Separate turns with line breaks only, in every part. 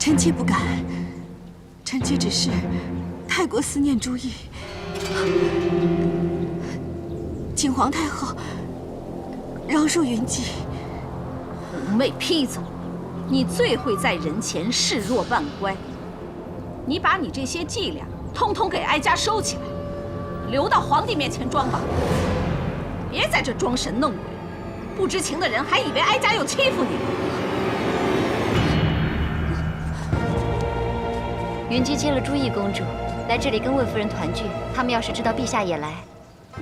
臣妾不敢，臣妾只是太过思念朱意，请皇太后饶恕云姬。
妩媚坯子，你最会在人前示弱扮乖。你把你这些伎俩通通给哀家收起来，留到皇帝面前装吧。别在这装神弄鬼，不知情的人还以为哀家又欺负你。
云姬接了朱意公主，来这里跟魏夫人团聚。他们要是知道陛下也来，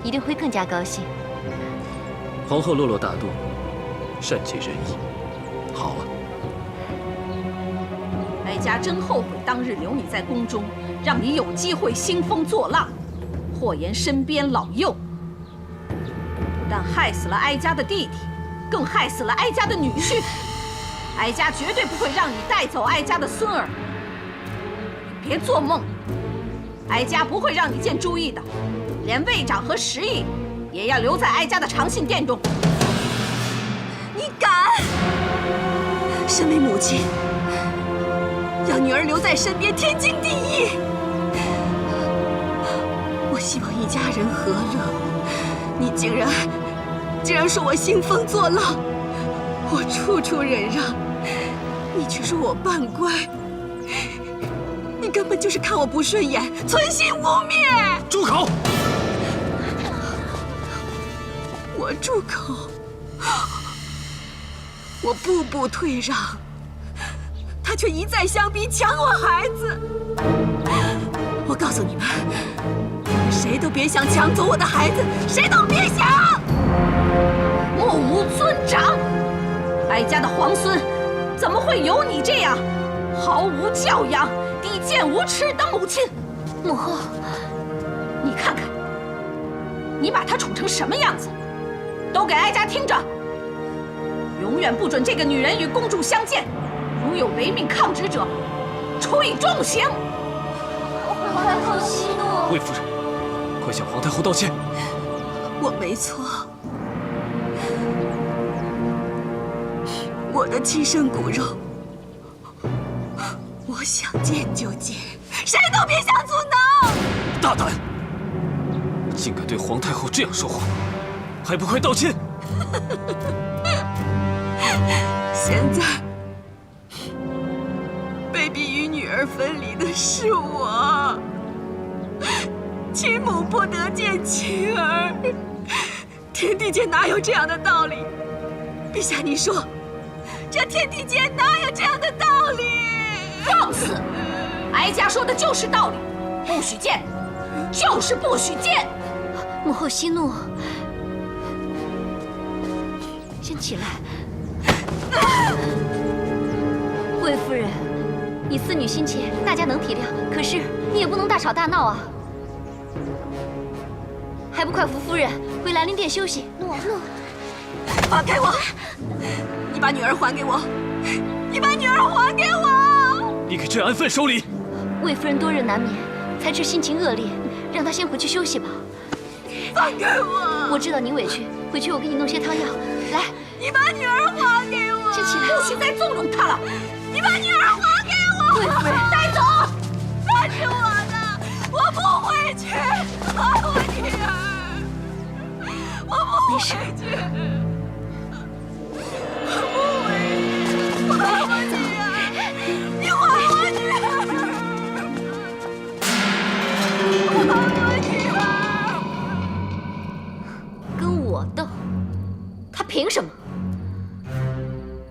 一定会更加高兴。
皇后落落大度，善解人意，好啊。
哀家真后悔当日留你在宫中，让你有机会兴风作浪，祸延身边老幼。不但害死了哀家的弟弟，更害死了哀家的女婿。哀家绝对不会让你带走哀家的孙儿。别做梦，哀家不会让你见朱意的，连魏长和石意也要留在哀家的长信殿中。
你敢！身为母亲，要女儿留在身边，天经地义。我希望一家人和乐。你竟然说我兴风作浪，我处处忍让，你却说我扮乖，你根本就是看我不顺眼，存心污蔑！
住口！
我住口！我步步退让，他却一再相逼，抢我孩子。我告诉你们，谁都别想抢走我的孩子，谁都别想！
目无尊长，哀家的皇孙怎么会有你这样毫无教养、低贱无耻的母亲？
母后，
你看看，你把她处成什么样子，都给哀家听着！永远不准这个女人与公主相见，如有违命抗旨者，处以重刑。
皇太后息怒。
魏夫人，快向皇太后道歉。
我没错，我的亲生骨肉，我想见就见，谁都别想阻挠！
大胆，竟敢对皇太后这样说话，还不快道歉！
现在被逼与女儿分离的是我，亲母不得见亲儿，天地间哪有这样的道理？陛下，你说，这天地间哪有这样的道理？
放肆！哀家说的就是道理，不许见，就是不许见。
母后息怒，先起来。魏夫人，你思女心切，大家能体谅，可是你也不能大吵大闹啊！还不快扶夫人回兰陵殿休息？诺。
放开我！你把女儿还给我！你把女儿还给我！
你给朕安分守礼。
魏夫人多日难眠，才知心情恶劣，让她先回去休息吧。
放开我！
我知道你委屈，回去我给你弄些汤药。来，
你把女儿还给我！
先起来，
不许再纵容她了！
你把女儿还给我！
魏夫人，
带走！
那是我的，我不回去！还我女儿！我不回去！我不回去！还我女儿！你还我女儿！还我女儿！
跟我斗，他凭什么？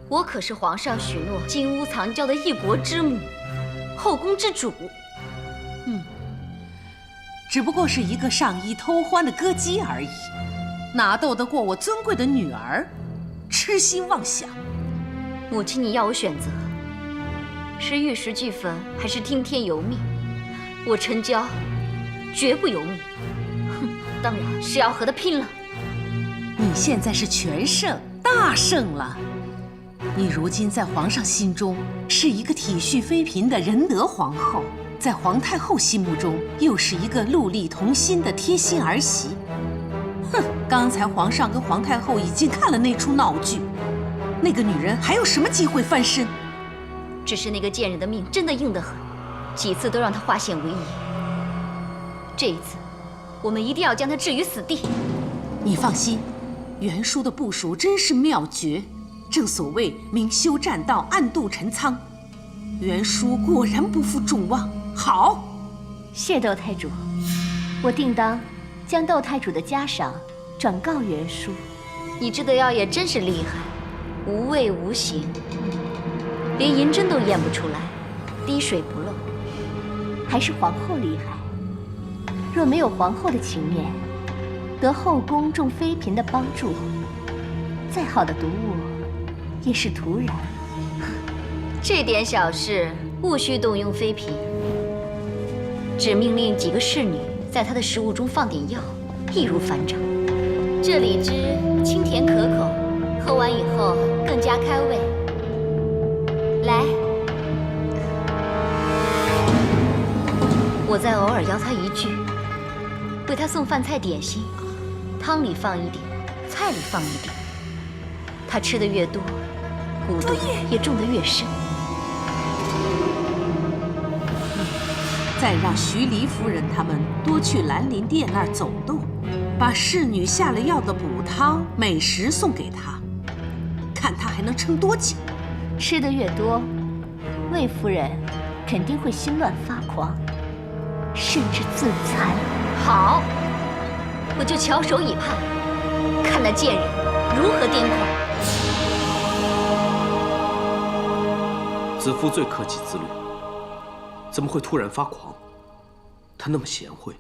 我可是皇上许诺金屋藏娇的一国之母，后宫之主。
只不过是一个上衣偷欢的歌姬而已，哪斗得过我尊贵的女儿？痴心妄想！
母亲，你要我选择，是玉石俱焚，还是听天由命？我陈娇绝不由命。哼，当然是要和他拼了。
你现在是全胜，大胜了。你如今在皇上心中是一个体恤妃嫔的仁德皇后，在皇太后心目中又是一个戮力同心的贴心儿媳。哼，刚才皇上跟皇太后已经看了那出闹剧，那个女人还有什么机会翻身？
只是那个贱人的命真的硬得很，几次都让他化险为夷。这一次，我们一定要将他置于死地。
你放心，袁叔的部署真是妙绝。正所谓明修栈道，暗度陈仓。袁叔果然不负众望。好，
谢窦太主，我定当将窦太主的家赏转告袁叔。
你制的药也真是厉害，无味无形，连银针都验不出来，滴水不漏。
还是皇后厉害。若没有皇后的情面，得后宫众妃嫔的帮助，再好的毒物也是徒然。
这点小事勿需动用妃嫔，只命令几个侍女在她的食物中放点药，易如反掌。这李汁清甜可口，喝完以后更加开胃。来，我再偶尔邀她一聚，为她送饭菜点心，汤里放一点，菜里放一点。她吃的越多，蛊毒也种得越深。
再让徐黎夫人他们多去兰陵殿那儿走动，把侍女下了药的补汤、美食送给她，看她还能撑多久。
吃得越多，魏夫人肯定会心乱发狂，甚至自残。
好，我就翘首以盼，看那贱人如何癫狂。
子夫最克己自律，怎么会突然发狂？他那么贤惠，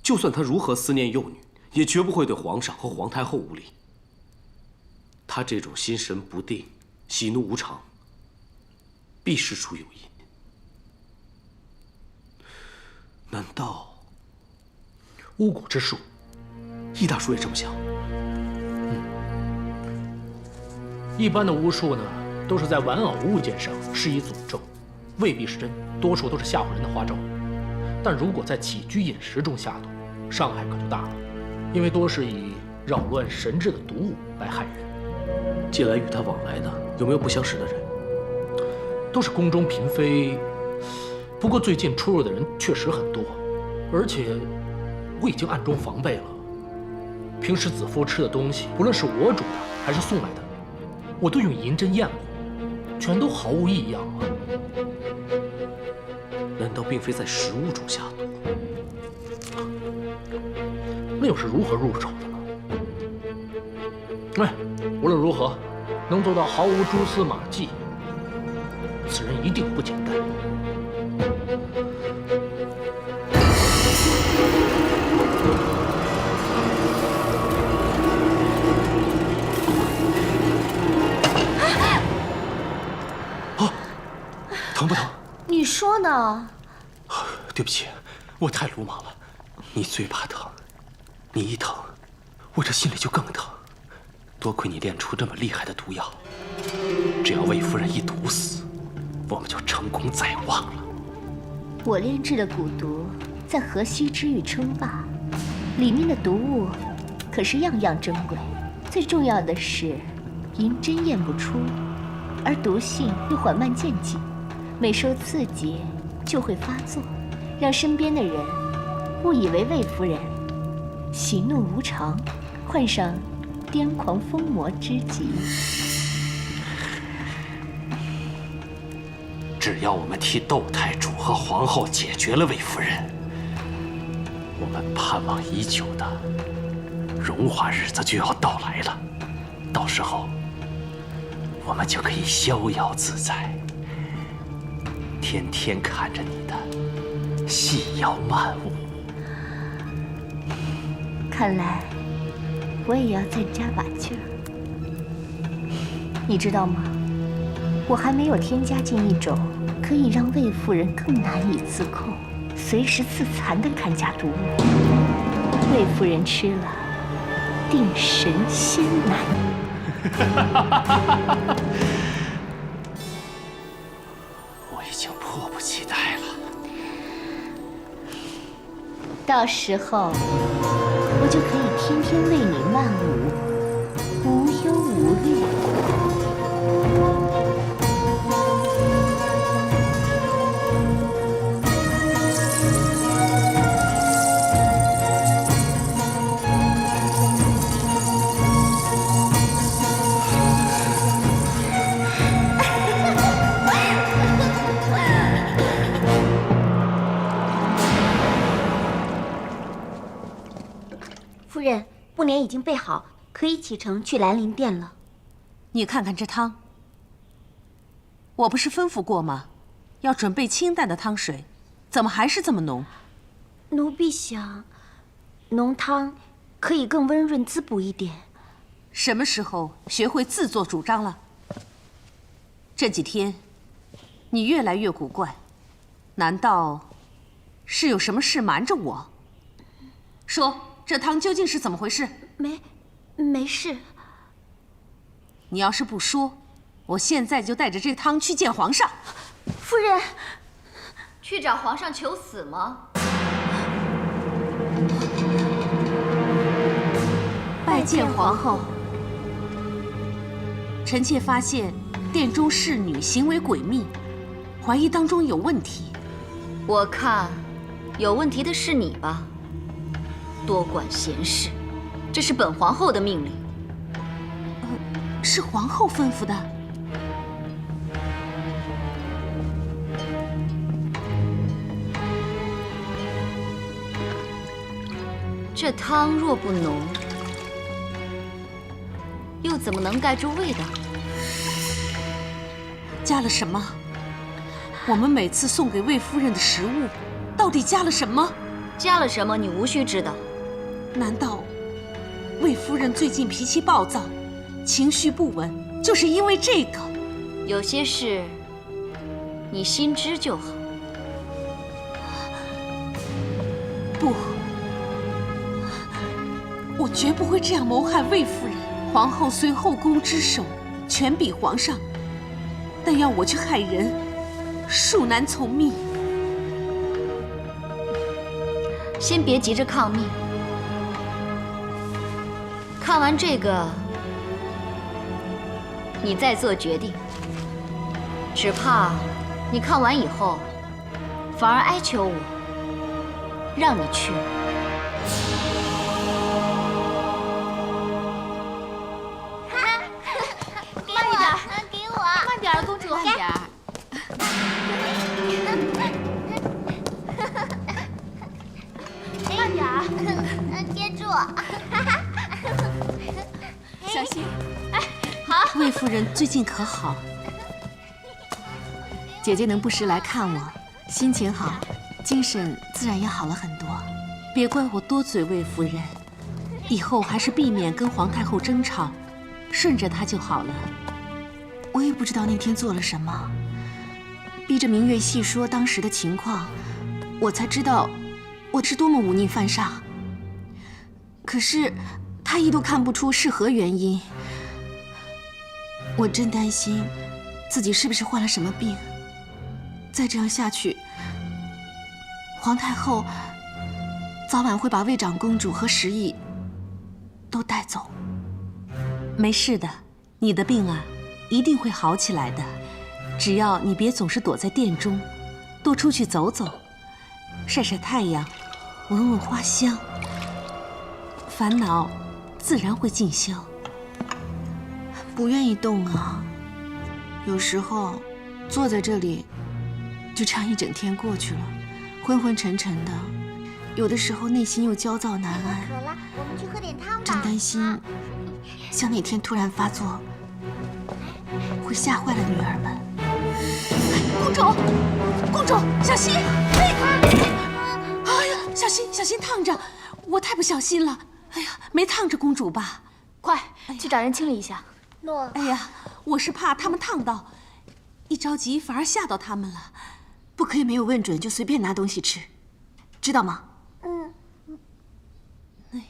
就算他如何思念幼女，也绝不会对皇上和皇太后无礼。他这种心神不定、喜怒无常，必是出有因。难道巫蛊之术？易大叔也这么想？
一般的巫术呢，都是在玩偶物件上施以诅咒，未必是真，多数都是吓唬人的花招。但如果在起居饮食中下毒，伤害可就大了，因为多是以扰乱神志的毒物来害人。
近来与他往来的有没有不相识的人？
都是宫中嫔妃，不过最近出入的人确实很多，而且我已经暗中防备了。平时子夫吃的东西，不论是我煮的还是送来的，我都用银针验过，全都毫无异样啊。
难道并非在食物中下毒？
那又是如何入手的呢？哎，无论如何，能做到毫无蛛丝马迹，此人一定不简单。
啊，疼不疼？
你说呢？
对不起，我太鲁莽了。你最怕疼，你一疼，我这心里就更疼。多亏你炼出这么厉害的毒药，只要魏夫人一毒死，我们就成功在望了。
我炼制的蛊毒在河西之域称霸，里面的毒物可是样样珍贵。最重要的是，银针验不出，而毒性又缓慢渐进，每受刺激就会发作，让身边的人误以为魏夫人喜怒无常，患上癫狂疯魔之疾。
只要我们替窦太主和皇后解决了魏夫人，我们盼望已久的荣华日子就要到来了。到时候，我们就可以逍遥自在，天天看着你的细腰漫舞。
看来我也要再加把劲儿。你知道吗？我还没有添加进一种可以让魏夫人更难以自控、随时自残的看家毒物。魏夫人吃了，定神仙难移。
我已经迫不及待了。
到时候我就可以天天为你漫舞，无忧无虑。
莲已经备好，可以启程去兰陵殿了。
你看看这汤，我不是吩咐过吗？要准备清淡的汤水，怎么还是这么浓？
奴婢想，浓汤可以更温润滋补一点。
什么时候学会自作主张了？这几天，你越来越古怪，难道是有什么事瞒着我？说，这汤究竟是怎么回事？
没事。
你要是不说，我现在就带着这汤去见皇上。
夫人，
去找皇上求死吗？
拜见皇后。臣妾发现殿中侍女行为诡秘，怀疑当中有问题。
我看有问题的是你吧？多管闲事，这是本皇后的命令。
是皇后吩咐的。
这汤若不浓，又怎么能盖住味道？
加了什么？我们每次送给魏夫人的食物，到底加了什么？
加了什么，你无需知道。
难道魏夫人最近脾气暴躁，情绪不稳，就是因为这个？
有些事，你心知就好。
不，我绝不会这样谋害魏夫人。皇后虽后宫之首，权比皇上，但要我去害人，恕难从命。
先别急着抗命，看完这个，你再做决定。只怕你看完以后，反而哀求我，让你去。
给我，
慢点儿，公主，慢点儿。
慢点儿，接住！
小心。
魏夫人最近可好？
姐姐能不时来看我，心情好，精神自然也好了很多。
别怪我多嘴，魏夫人，以后还是避免跟皇太后争吵，顺着她就好了。
我也不知道那天做了什么，逼着明月细说当时的情况，我才知道我是多么忤逆犯上。可是她一度看不出是何原因，我真担心自己是不是患了什么病。再这样下去，皇太后早晚会把魏长公主和石毅都带走。
没事的，你的病啊，一定会好起来的。只要你别总是躲在殿中，多出去走走，晒晒太阳，闻闻花香，烦恼自然会尽消。
不愿意动啊，有时候坐在这里，就这样一整天过去了，昏昏沉沉的。有的时候内心又焦躁难安，
渴了，我们去喝点汤吧。
真担心，像那天突然发作，会吓坏了女儿们。
公主，公主，小心！哎呀，小心，小心烫着！我太不小心了。哎呀，没烫着公主吧？
快去找人清理一下。
诺，
哎呀，我是怕他们烫到，一着急反而吓到他们了。
不可以没有问准就随便拿东西吃，知道吗？
哎呀，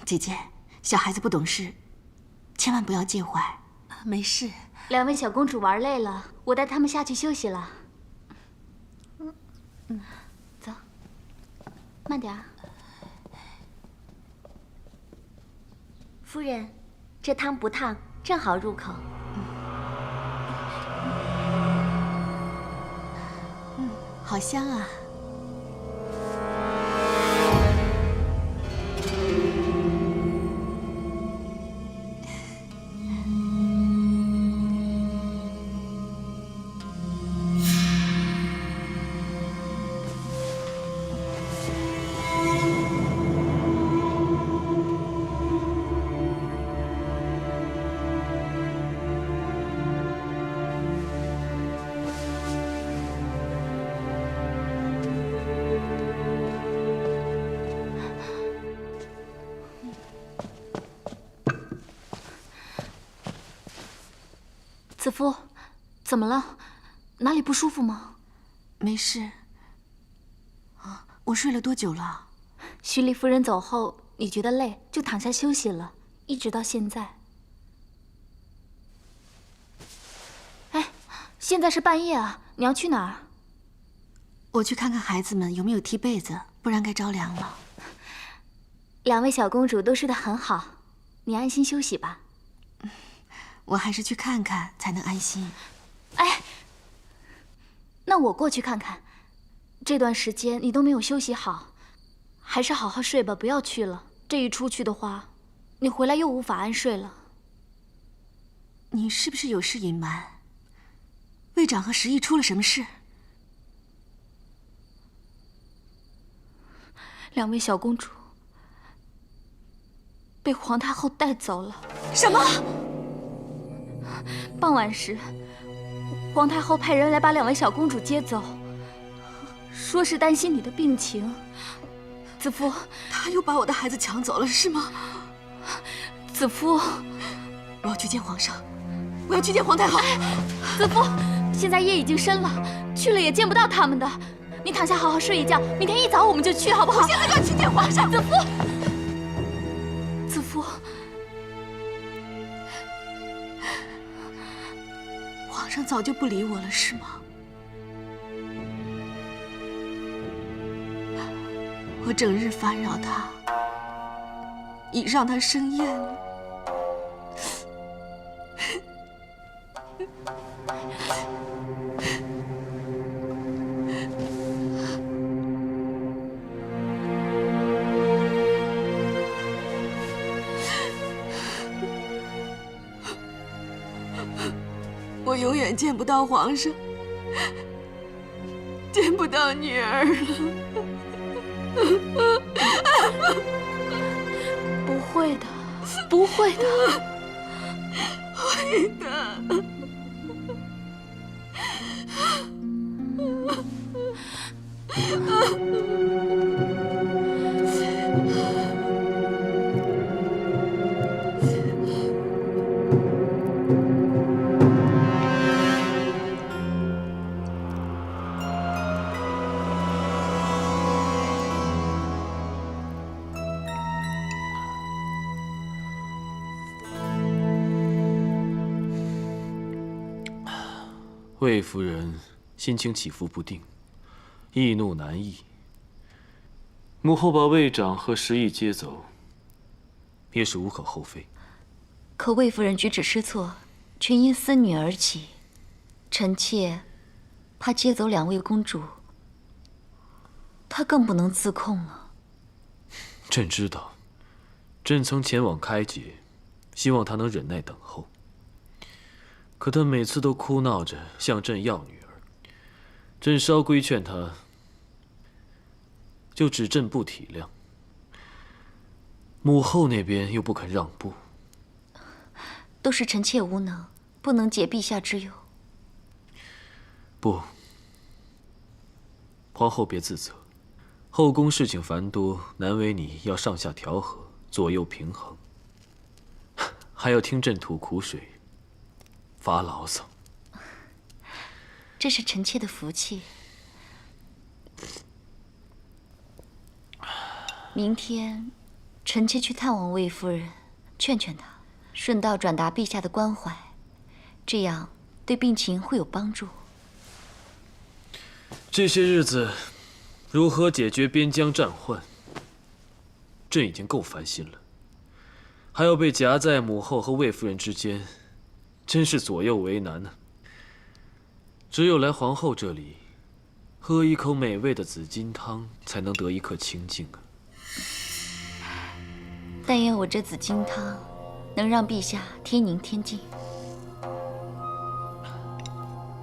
姐姐，小孩子不懂事，千万不要介怀。
没事。
两位小公主玩累了，我带她们下去休息了。走，慢点儿。夫人，这汤不烫，正好入口。
好香啊！
子夫，怎么了？哪里不舒服吗？
没事。我睡了多久了？
徐丽夫人走后，你觉得累，就躺下休息了，一直到现在。哎，现在是半夜啊，你要去哪儿？
我去看看孩子们有没有踢被子，不然该着凉了。
两位小公主都睡得很好，你安心休息吧。
我还是去看看才能安心。
哎，那我过去看看。这段时间你都没有休息好，还是好好睡吧，不要去了。这一出去的话，你回来又无法安睡了。
你是不是有事隐瞒？魏长和石毅出了什么事？
两位小公主被皇太后带走了。
什么？
傍晚时，皇太后派人来把两位小公主接走，说是担心你的病情。子夫，
他又把我的孩子抢走了，是吗？
子夫，
我要去见皇上，我要去见皇太后。
子夫，现在夜已经深了，去了也见不到他们的。你躺下好好睡一觉，明天一早我们就去，好不好？
我现在就要去见皇上。
子夫，子夫，
皇上早就不理我了，是吗？我整日烦扰他，已让他生厌了。我永远见不到皇上，见不到女儿了。
不会的，不会的，
会的。
魏夫人心情起伏不定，易怒难抑。母后把魏长和石毅接走，也是无可厚非。
可魏夫人举止失措，却因思女而起，臣妾怕接走两位公主，她更不能自控了。
朕知道，朕曾前往开解，希望她能忍耐等候。可她每次都哭闹着向朕要女儿，朕稍规劝她，就指朕不体谅。母后那边又不肯让步，
都是臣妾无能，不能解陛下之忧。
不，皇后别自责，后宫事情繁多，难为你要上下调和，左右平衡，还要听朕吐苦水，发牢骚。
这是臣妾的福气。明天，臣妾去探望魏夫人，劝劝她，顺道转达陛下的关怀，这样对病情会有帮助。
这些日子，如何解决边疆战患，朕已经够烦心了，还要被夹在母后和魏夫人之间，真是左右为难呢。只有来皇后这里，喝一口美味的紫金汤，才能得一刻清静啊。
但愿我这紫金汤能让陛下天宁天静。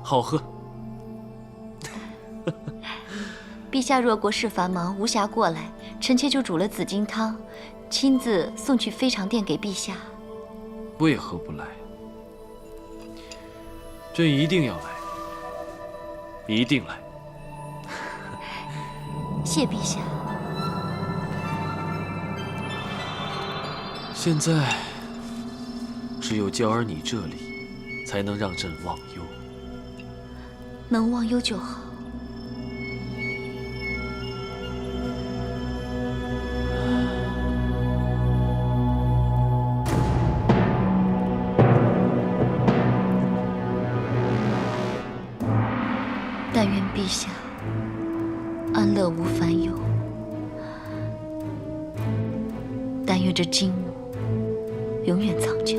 好喝。
陛下若国事繁忙无暇过来，臣妾就煮了紫金汤，亲自送去飞长殿给陛下。
为何不来？朕一定要来，一定来。
谢陛下。
现在，只有娇儿你这里，才能让朕忘忧。
能忘忧就好。但愿陛下安乐无烦忧。但愿这金木永远藏娇。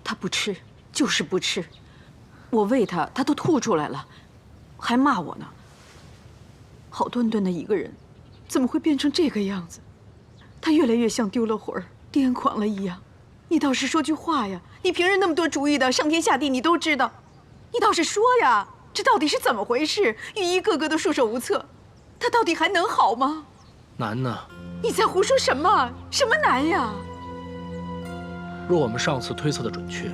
他不吃，就是不吃。我喂他，他都吐出来了，还骂我呢。好端端的一个人，怎么会变成这个样子？他越来越像丢了魂儿、癫狂了一样。你倒是说句话呀！你平日那么多主意的，上天下地你都知道，你倒是说呀！这到底是怎么回事？御医个个都束手无策，他到底还能好吗？
难呢。
你在胡说什么？什么难呀？
若我们上次推测的准确，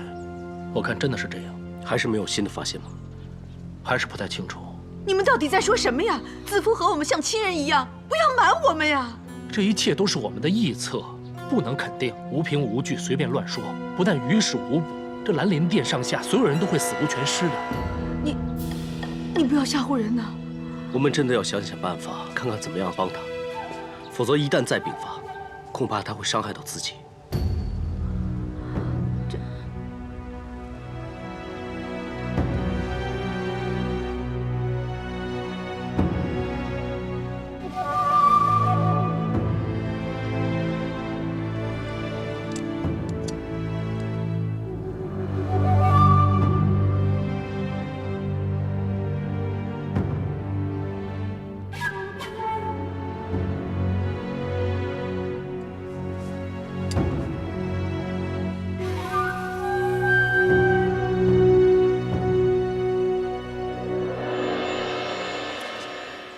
我看真的是这样。
还是没有新的发现吗？
还是不太清楚。
你们到底在说什么呀？子夫和我们像亲人一样，不要瞒我们呀！
这一切都是我们的臆测，不能肯定，无凭无据随便乱说，不但于事无补，这兰陵殿上下所有人都会死无全尸的。
你不要吓唬人呐！
我们真的要想想办法，看看怎么样帮他，否则一旦再病发，恐怕他会伤害到自己。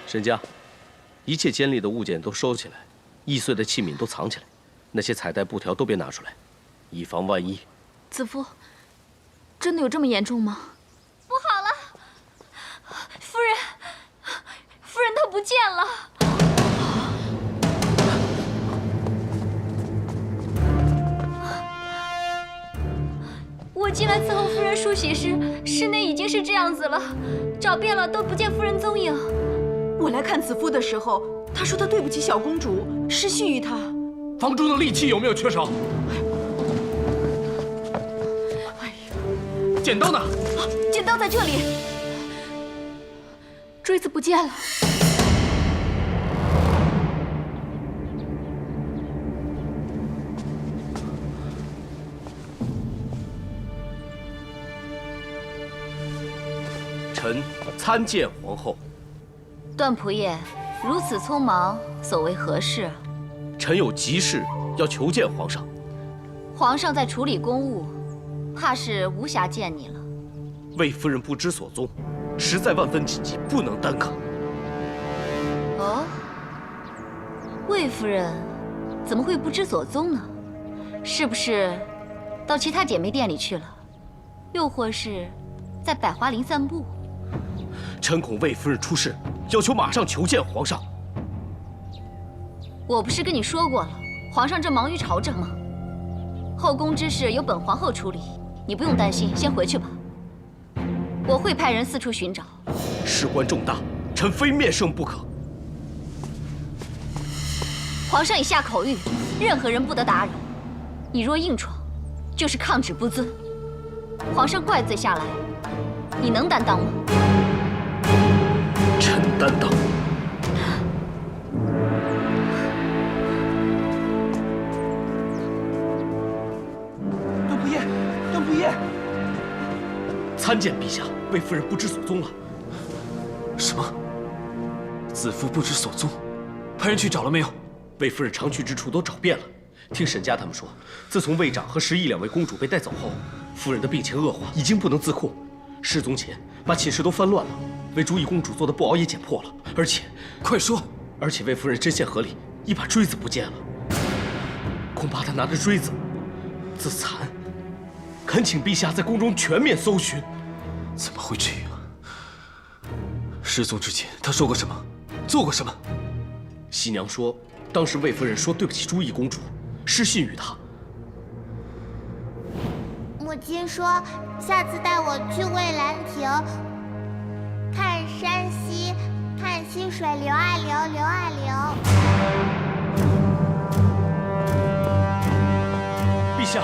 沈家，一切尖利的物件都收起来，易碎的器皿都藏起来，那些彩带布条都别拿出来，以防万一。
子夫，真的有这么严重吗？不好了，夫人，夫人她不见了。我进来伺候夫人梳洗时，室内已经是这样子了，找遍了都不见夫人踪影。
我来看子夫的时候，他说他对不起小公主，失信于她。
房中的利器有没有缺少？
哎呀，
剪刀呢？
剪刀在这里，锥子不见了。
臣参见皇后。
段仆爷，如此匆忙，所为何事？
臣有急事要求见皇上。
皇上在处理公务，怕是无暇见你了。
魏夫人不知所踪，实在万分紧急，不能耽搁。
哦，魏夫人怎么会不知所踪呢？是不是到其他姐妹店里去了？又或是在百花林散步？
臣恐魏夫人出事，要求马上求见皇上。
我不是跟你说过了，皇上正忙于朝政吗？后宫之事由本皇后处理，你不用担心，先回去吧。我会派人四处寻找。
事关重大，臣非面圣不可。
皇上已下口谕，任何人不得打扰。你若硬闯，就是抗旨不遵。皇上怪罪下来，你能担当吗？
臣担当。
段仆爷，段仆爷，
参见陛下，魏夫人不知所踪了。
什么？子夫不知所踪？派人去找了没有？
魏夫人常去之处都找遍了。听沈家他们说，自从魏长和十一两位公主被带走后，夫人的病情恶化，已经不能自控。失踪前把寝室都翻乱了，为朱意公主做的布袄也剪破了，快说！而且魏夫人针线盒里一把锥子不见了，
恐怕他拿着锥子自残。恳请陛下在宫中全面搜寻。
怎么会这样？失踪之前，他说过什么？做过什么？
熹娘说，当时魏夫人说对不起朱毅公主，失信于她。
母亲说，下次带我去蔚兰亭，看山溪，看溪水流啊流，流啊流。
陛下。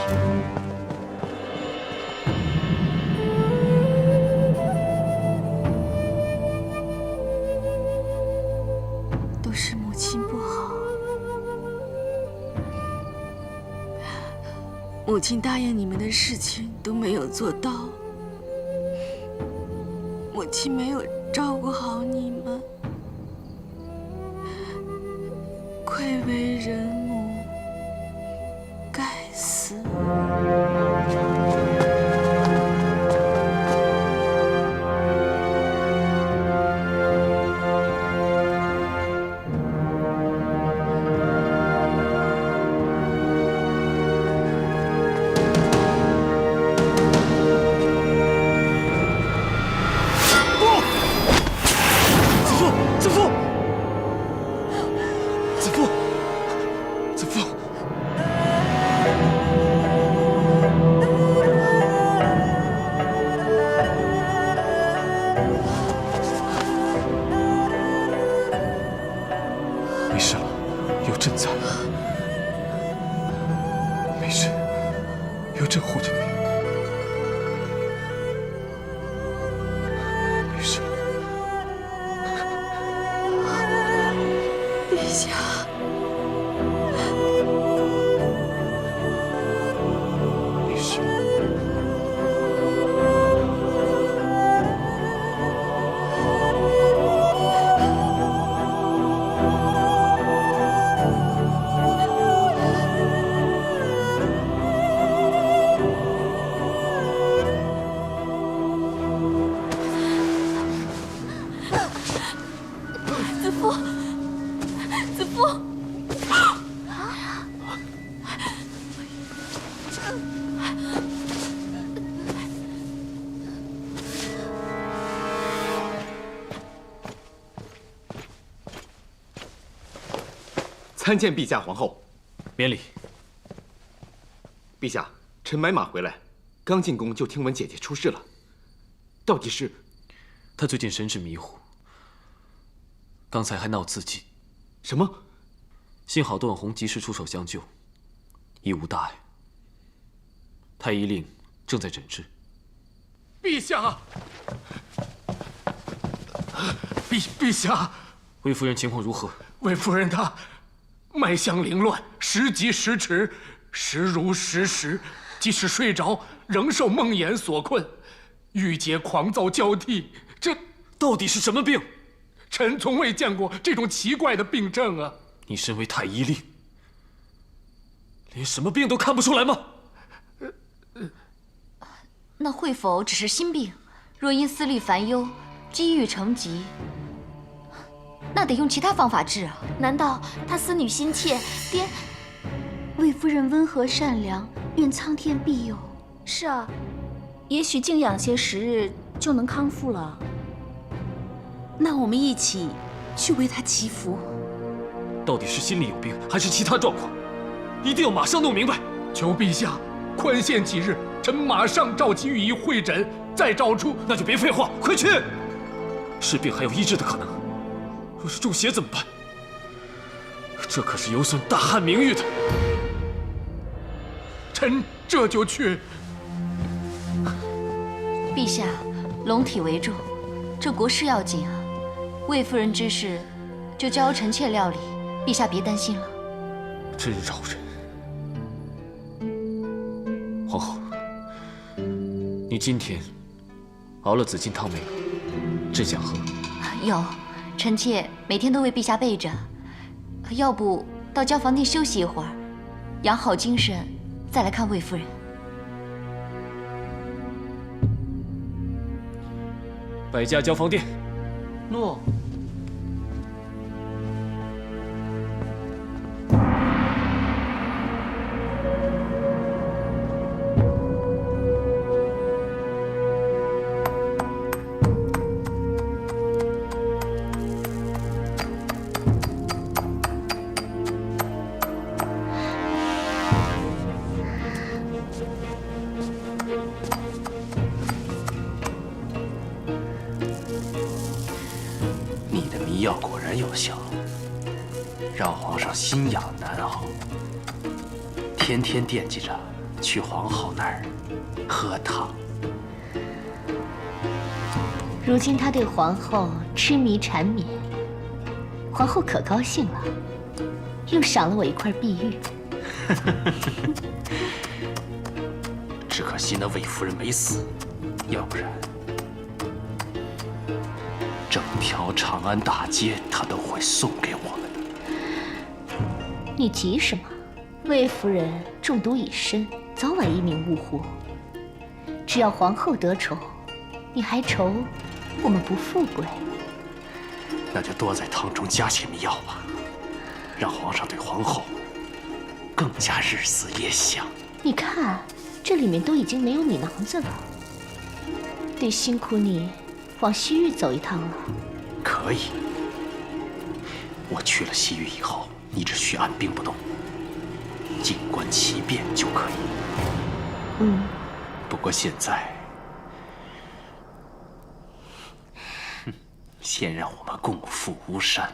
都是母亲不好。母亲答应你们的事情都没有做到，母亲没有照顾好你们，愧为人母，该死。
参见陛下皇后。
免礼。
陛下，臣买马回来，刚进宫就听闻姐姐出事了。到底是？
她最近神志迷糊，刚才还闹自尽。
什么？
幸好段宏及时出手相救，已无大碍。太医令正在诊治。
陛下，陛下，
魏夫人情况如何？
魏夫人她脉象凌乱，时急时迟，时如时时，即使睡着，仍受梦魇所困，郁结狂躁交替。这
到底是什么病？
臣从未见过这种奇怪的病症啊！
你身为太医令，连什么病都看不出来吗？
那会否只是心病？若因思虑烦忧，积郁成疾，那得用其他方法治啊！
难道他思女心切，爹？魏夫人温和善良，愿苍天庇佑。
是啊，也许静养些时日就能康复了。
那我们一起去为他祈福。
到底是心里有病，还是其他状况？一定要马上弄明白。
求陛下宽限几日，臣马上召集御医会诊，再找出。
那就别废话，快去！是病还有医治的可能，若是中邪怎么办？这可是有损大汉名誉的。
臣这就去。
陛下，龙体为重，这国事要紧啊。魏夫人之事，就交由臣妾料理，陛下别担心了。
真扰人。皇后，你今天熬了紫金汤没有？朕想喝。
有，臣妾每天都为陛下备着。要不到交房殿休息一会儿，养好精神，再来看魏夫人。
百家交房殿。
诺。
迷药果然有效，让皇上心痒难熬，天天惦记着去皇后那儿喝汤。
如今他对皇后痴迷缠绵，皇后可高兴了，又赏了我一块碧玉。
只可惜那魏夫人没死，要不然整条长安大街她都会送给我们的。
你急什么？魏夫人中毒已深，早晚一命呜呼。只要皇后得宠，你还愁我们不富贵？
那就多在汤中加些迷药吧，让皇上对皇后更加日思夜想。
你看，这里面都已经没有米囊子了，得辛苦你往西域走一趟了。
可以，我去了西域以后，你只需按兵不动，静观其变就可以。
嗯。
不过现在，先让我们共赴巫山。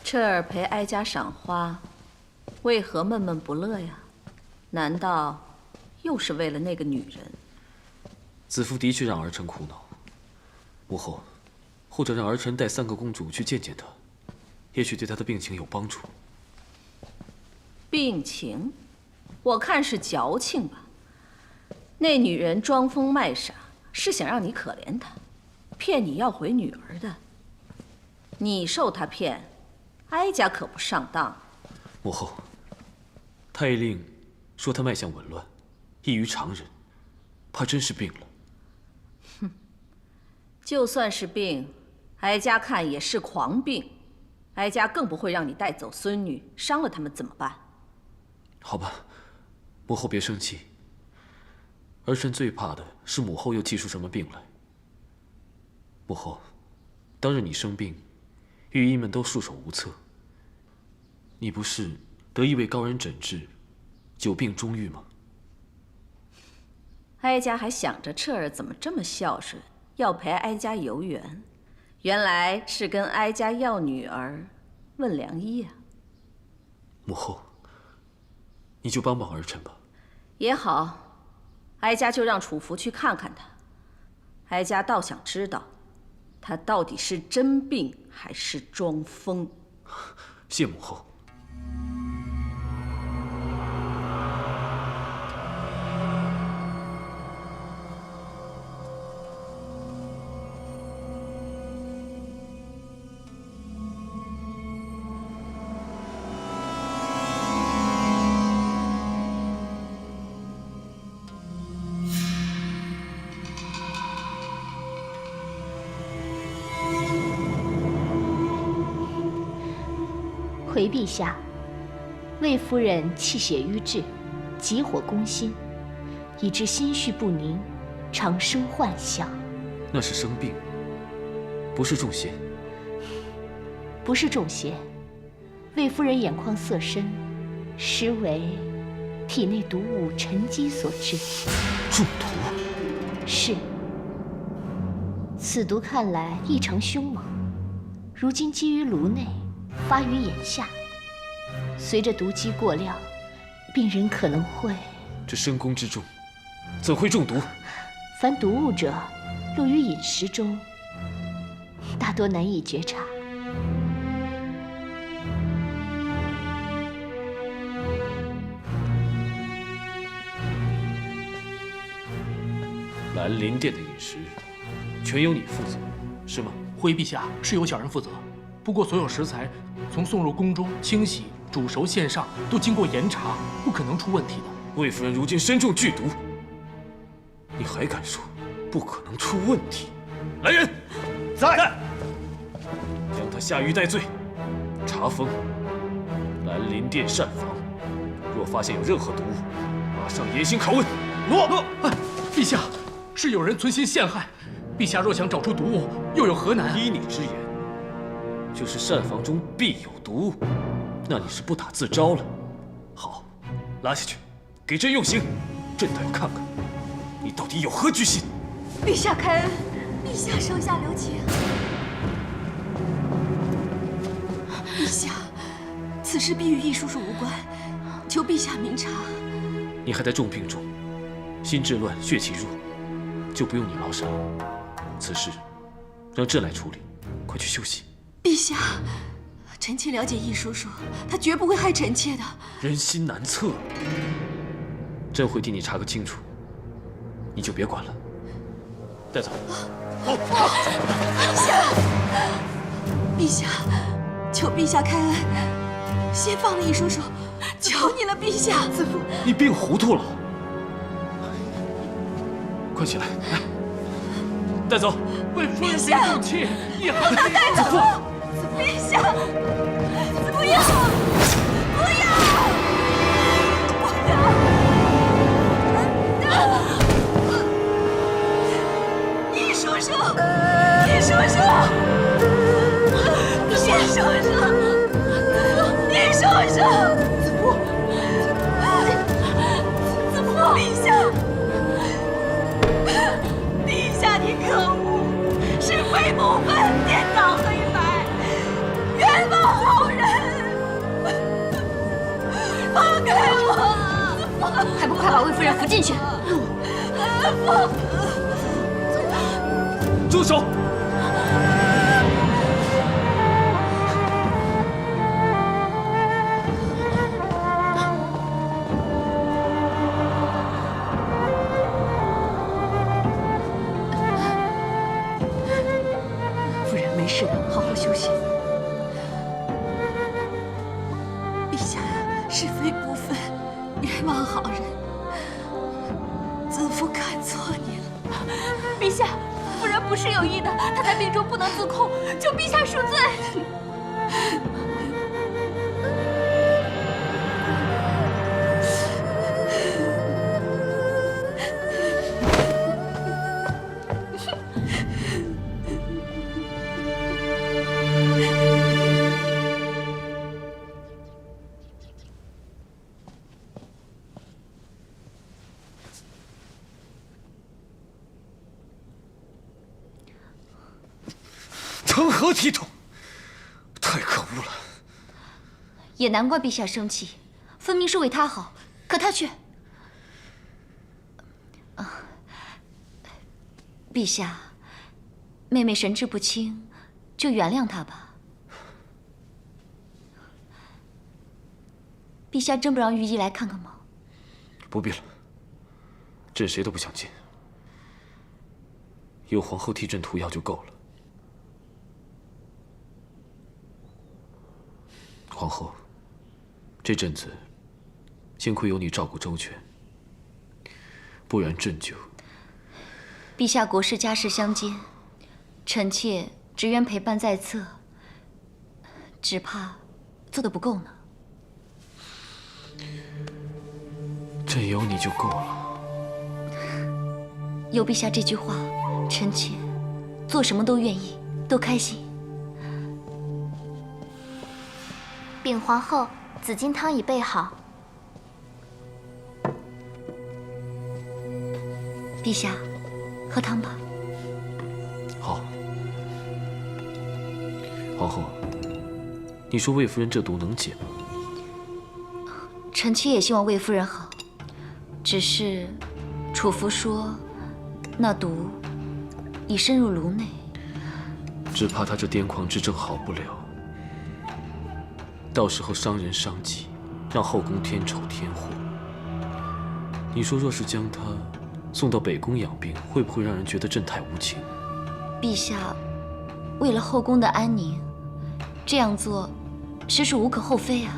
彻儿陪哀家赏花，为何闷闷不乐呀？难道又是为了那个女人？
子夫的确让儿臣苦恼。母后，或者让儿臣带3个公主去见见她，也许对她的病情有帮助。
病情，我看是矫情吧。那女人装疯卖傻，是想让你可怜她，骗你要回女儿的。你受她骗，哀家可不上当。
母后，太医令说她脉象紊乱，异于常人，怕真是病了。
哼，就算是病，哀家看也是狂病。哀家更不会让你带走孙女，伤了他们怎么办？
好吧，母后别生气。儿臣最怕的是母后又气出什么病来。母后，当日你生病，御医们都束手无策。你不是得一位高人诊治，久病终愈吗？
哀家还想着彻儿怎么这么孝顺，要陪哀家游园，原来是跟哀家要女儿，问良医呀。
母后，你就帮帮儿臣吧。
也好，哀家就让楚服去看看他。哀家倒想知道，他到底是真病还是装疯。
谢母后。
回陛下，魏夫人气血瘀滞，急火攻心，以致心绪不宁，常生幻象。
那是生病，不是中邪。
不是中邪，魏夫人眼眶色深，实为体内毒物沉积所致。
中毒？
是。此毒看来异常凶猛，如今积于颅内，发于眼下，随着毒剂过量，病人可能会……
这深宫之中，怎会中毒？
凡毒物者，落于饮食中，大多难以觉察。
兰陵殿的饮食，全由你负责，是吗？
回陛下，是由小人负责。不过所有食材从送入宫中清洗、煮熟、献上，都经过严查，不可能出问题的。
魏夫人如今身中剧毒，你还敢说不可能出问题？来人，在，将他下狱戴罪，查封兰陵殿膳房。若发现有任何毒物，马上严刑拷问。
诺。陛下，是有人存心陷害。陛下若想找出毒物，又有何难？
依你之言，就是膳房中必有毒物，那你是不打自招了。好，拉下去，给朕用刑。朕倒要看看，你到底有何居心。
陛下开恩，陛下手下留情。
陛下，此事必与易叔叔无关，求陛下明察。
你还在重病中，心智乱，血气弱，就不用你劳神了。此事让朕来处理，快去休息。
陛下，臣妾了解易叔叔，他绝不会害臣妾的。
人心难测，朕会替你查个清楚，你就别管了。带走。
陛下，陛下，求陛下开恩，先放了易叔叔，求你了，陛下。
子父，
你病糊涂了，快起来，来，带走。
为夫人别动气，你还是
带走。陛下，不要，不要，不要！易叔叔，易叔叔，易叔叔，易叔叔，子父，子父，陛下，陛下，你可恶，是非不分，颠倒黑白，冤枉后人，放开我！
还不快把魏夫人扶进去！
住手！
夫人没事的，好好休息。
陛下，是非不分，冤枉好人，子父看错你了。
陛下，夫人不是有意的，她在病中不能自控，求陛下恕罪。
成何体统！太可恶了！
也难怪陛下生气，分明是为他好，可他却……陛下，妹妹神志不清，就原谅她吧。陛下真不让御医来看看吗？
不必了，朕谁都不想见，有皇后替朕涂药就够了。皇后，这阵子幸亏有你照顾周全，不然朕就……
陛下国事家事相兼，臣妾只愿陪伴在侧，只怕做得不够呢。
朕有你就够了。
有陛下这句话，臣妾做什么都愿意，都开心。
禀皇后，紫金汤已备好。
陛下，喝汤吧。
好。皇后，你说魏夫人这毒能解吗？
臣妾也希望魏夫人好，只是楚服说，那毒已深入颅内，
只怕她这癫狂之症好不了。到时候伤人伤己，让后宫添愁添祸。你说，若是将她送到北宫养病，会不会让人觉得朕太无情？
陛下为了后宫的安宁，这样做实属无可厚非啊。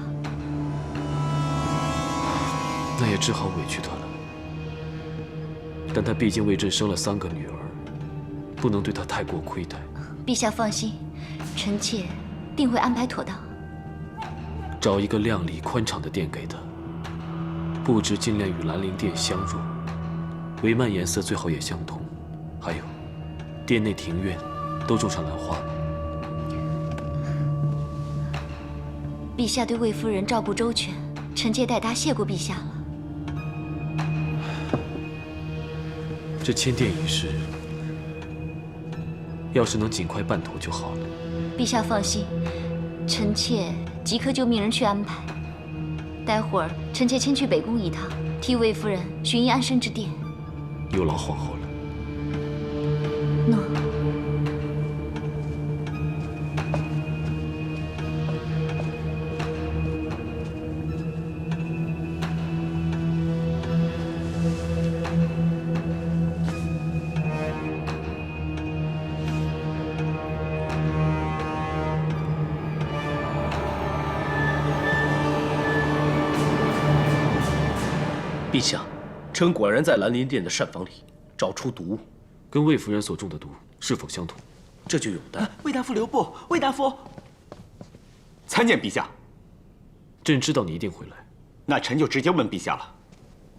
那也只好委屈她了。但她毕竟为朕生了3个女儿，不能对她太过亏待。
陛下放心，臣妾定会安排妥当。
找一个亮丽宽敞的殿给她，布置尽量与兰陵殿相若，帷幔颜色最好也相同。还有，殿内庭院都种上兰花。
陛下对魏夫人照顾周全，臣妾代答谢过陛下了。
这迁殿一事，要是能尽快办妥就好了。
陛下放心，臣妾即刻就命人去安排。待会儿，臣妾先去北宫一趟，替魏夫人寻一安身之地。
有劳皇后了。
诺。
陛下，臣果然在兰陵殿的膳房里找出毒物，
跟魏夫人所中的毒是否相同？
这就有待
魏大夫留步，魏大夫。
参见陛下。
朕知道你一定会来，
那臣就直接问陛下了。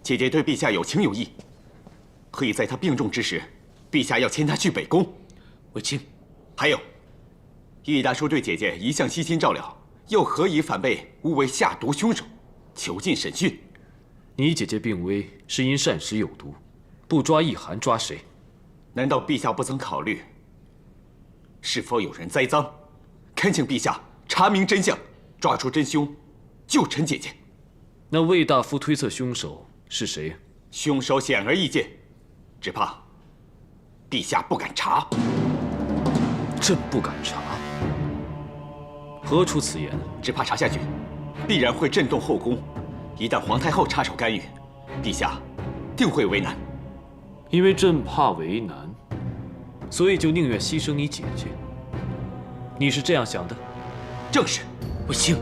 姐姐对陛下有情有义，何以在她病重之时，陛下要牵她去北宫？
卫青，
还有，易大叔对姐姐一向悉心照料，又何以反被诬为下毒凶手，囚禁审讯？
你姐姐病危是因膳食有毒，不抓易寒抓谁？
难道陛下不曾考虑是否有人栽赃？恳请陛下查明真相，抓出真凶，救臣姐姐。
那魏大夫推测凶手是谁？
凶手显而易见，只怕陛下不敢查。
朕不敢查？何出此言？
只怕查下去，必然会震动后宫。一旦皇太后插手干预，陛下定会为难。
因为朕怕为难，所以就宁愿牺牲你姐姐。你是这样想的？
正是。
卫青，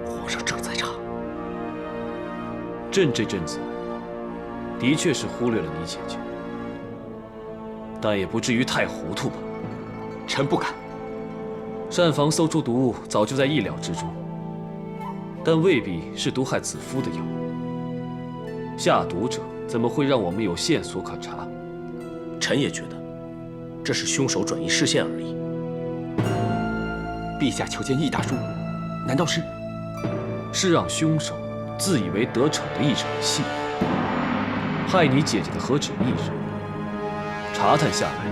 皇上正在查。
朕这阵子的确是忽略了你姐姐，但也不至于太糊涂吧？
臣不敢。
膳房搜出毒物，早就在意料之中。但未必是毒害子夫的药。下毒者怎么会让我们有线索可查？
臣也觉得，这是凶手转移视线而已。
陛下求见易大叔，难道是
让凶手自以为得逞的一场戏？害你姐姐的何止一人？查探下来，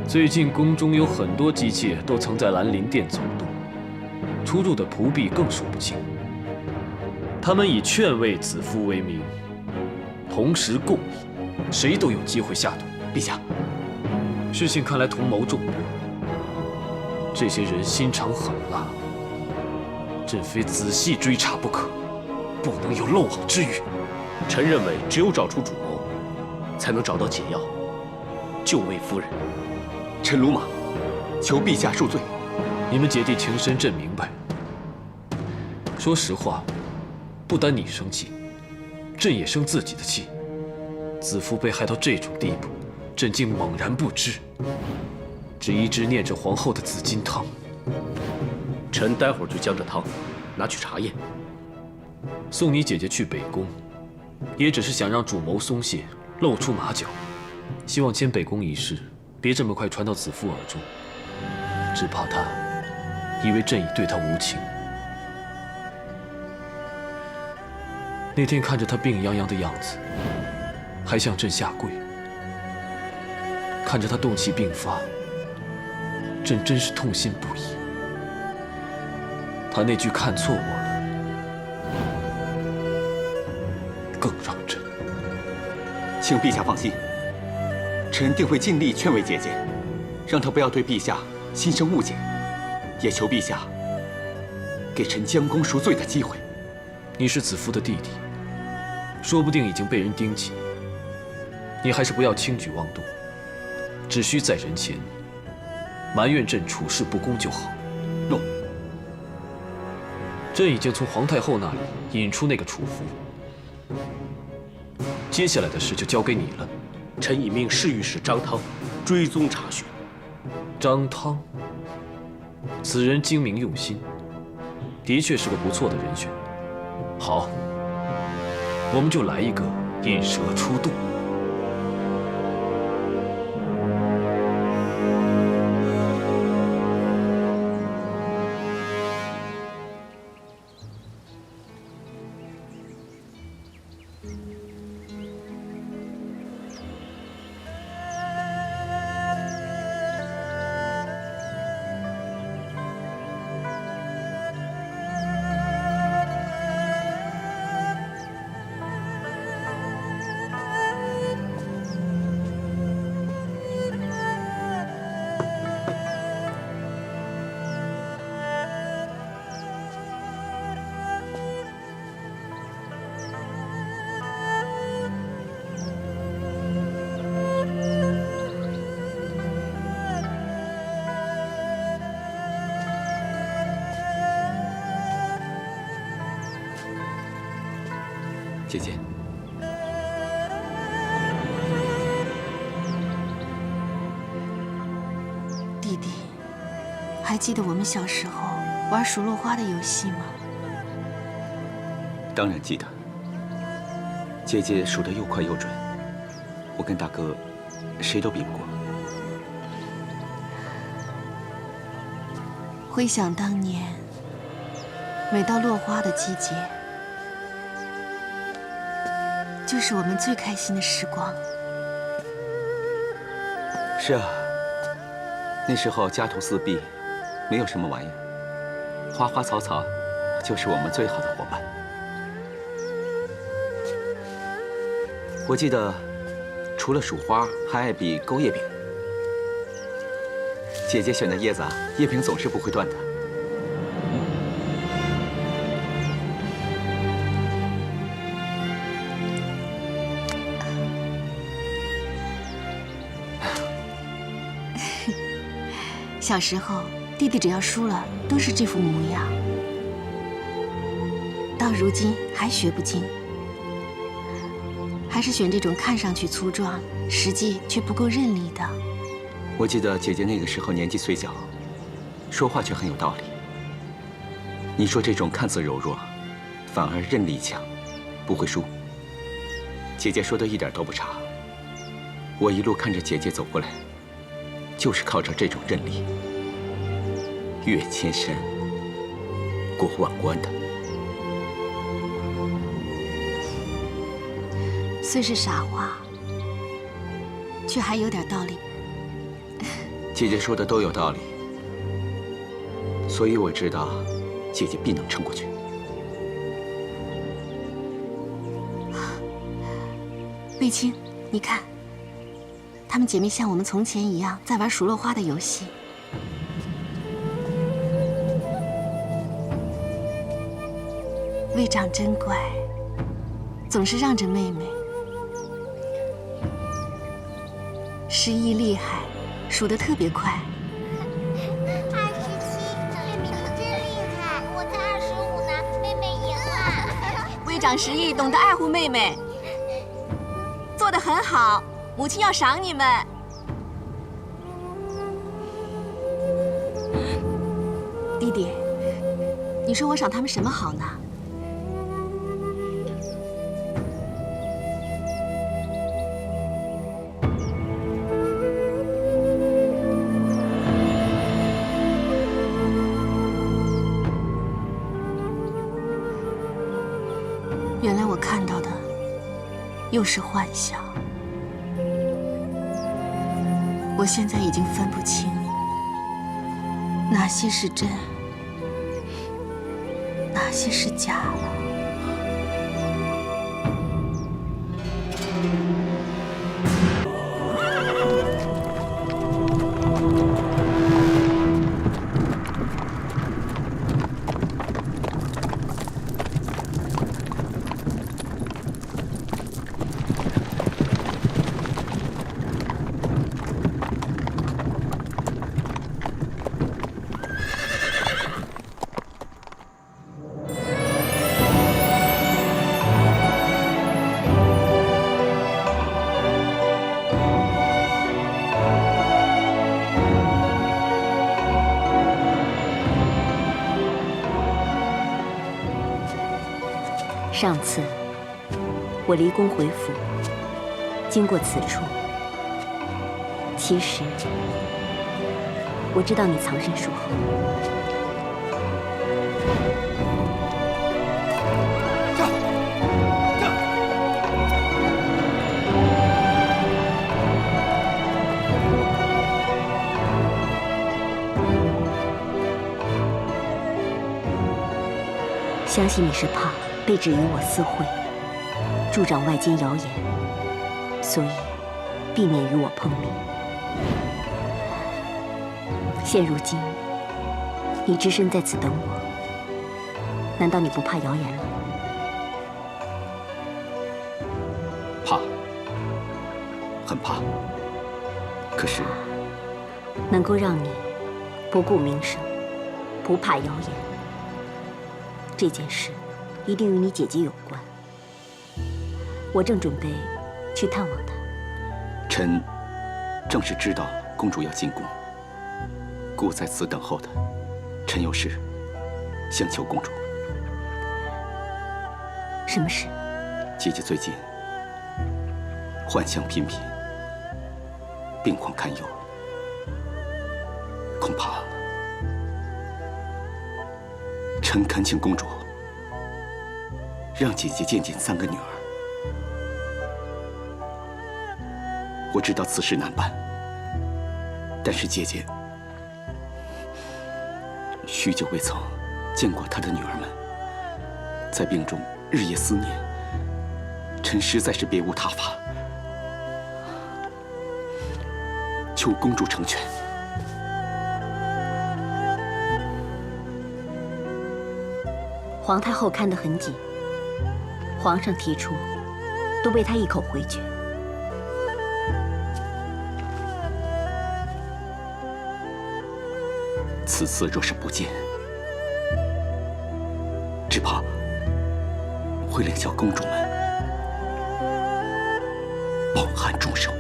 最近宫中有很多姬妾都曾在兰陵殿走动。出入的仆婢更数不清，他们以劝慰子夫为名，同时共议，谁都有机会下毒。
陛下，
事情看来图谋众多，这些人心肠狠辣，朕非仔细追查不可，不能有漏网之鱼。
臣认为，只有找出主谋，才能找到解药，救魏夫人。
臣鲁莽，求陛下恕罪。
你们姐弟情深，朕明白。说实话，不单你生气，朕也生自己的气。子夫被害到这种地步，朕竟猛然不知，只一直念着皇后的紫金汤。
臣待会儿就将这汤拿去查验。
送你姐姐去北宫，也只是想让主谋松懈，露出马脚。希望迁北宫一事别这么快传到子夫耳中，只怕他以为朕已对他无情。那天看着他病殃殃的样子，还向朕下跪，看着他动气病发，朕真是痛心不已。他那句看错我了，更让朕……
请陛下放心，臣定会尽力劝慰姐姐，让她不要对陛下心生误解，也求陛下给臣将功赎罪的机会。
你是子夫的弟弟，说不定已经被人盯紧，你还是不要轻举妄动，只需在人前埋怨朕处事不公就好。
诺。
朕已经从皇太后那里引出那个楚服，接下来的事就交给你了。
臣已命侍御史张汤追踪查询。
张汤，此人精明用心，的确是个不错的人选。好，我们就来一个引蛇出洞。
姐姐。
弟弟，还记得我们小时候玩数落花的游戏吗？
当然记得。姐姐数得又快又准，我跟大哥谁都比不过。
回想当年，每到落花的季节，就是我们最开心的时光。
是啊，那时候家徒四壁，没有什么玩意，花花草草就是我们最好的伙伴。我记得，除了数花，还爱比勾叶柄。姐姐选的叶子啊，叶柄总是不会断的。
小时候，弟弟只要输了，都是这副模样。到如今还学不精，还是选这种看上去粗壮，实际却不够韧力的。
我记得姐姐那个时候年纪虽小，说话却很有道理。你说这种看似柔弱，反而韧力强，不会输。姐姐说的一点都不差。我一路看着姐姐走过来，就是靠着这种韧力，越千山，过万关的。
虽是傻话，却还有点道理。
姐姐说的都有道理，所以我知道，姐姐必能撑过去。
卫青，你看，她们姐妹像我们从前一样，在玩数落花的游戏。卫长真乖，总是让着妹妹。诗意厉害，数得特别快。
27，妹妹可真厉害，我才25呢，妹妹赢了。
卫长实意懂得爱护妹妹，做得很好，母亲要赏你们。
弟弟，你说我赏他们什么好呢？原来我看到的又是幻想，我现在已经分不清哪些是真，哪些是假了。
上次我离宫回府，经过此处，其实我知道你藏身树后。相信你是怕被指与我私会，助长外间谣言，所以避免与我碰面。现如今，你只身在此等我，难道你不怕谣言了？
怕，很怕。可是，
能够让你不顾名声，不怕谣言，这件事一定与你姐姐有关。我正准备去探望他。
臣正是知道公主要进宫，故在此等候的。臣有事相求公主。
什么事？
姐姐最近幻象频频，病况堪忧，恐怕臣恳请公主让姐姐见见3个女儿。我知道此事难办，但是姐姐许久未曾见过她的女儿们，在病中日夜思念，臣实在是别无他法，求公主成全。
皇太后看得很紧，皇上提出，都被她一口回绝。
此次若是不见，只怕会令小公主们饱含终生，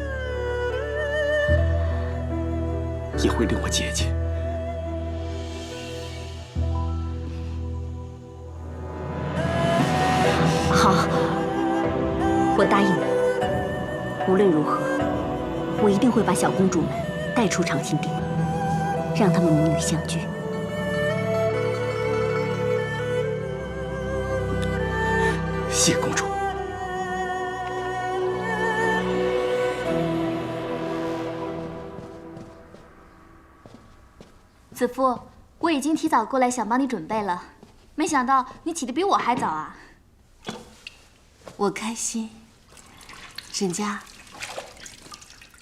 也会令我姐姐
好，我答应你。无论如何，我一定会把小公主们带出长辛殿，让她们母女相聚。
谢公主。
子夫，我已经提早过来想帮你准备了，没想到你起得比我还早啊！
我开心。沈家，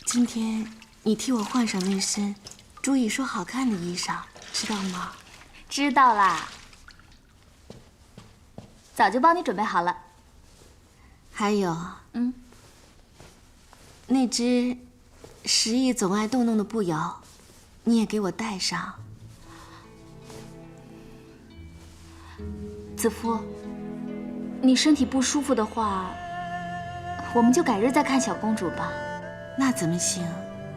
今天你替我换上那身朱姨说好看的衣裳，知道吗？
知道啦，早就帮你准备好了。
还有，那只10亿总爱动弄的步摇，你也给我带上。
子夫，你身体不舒服的话，我们就改日再看小公主吧。
那怎么行？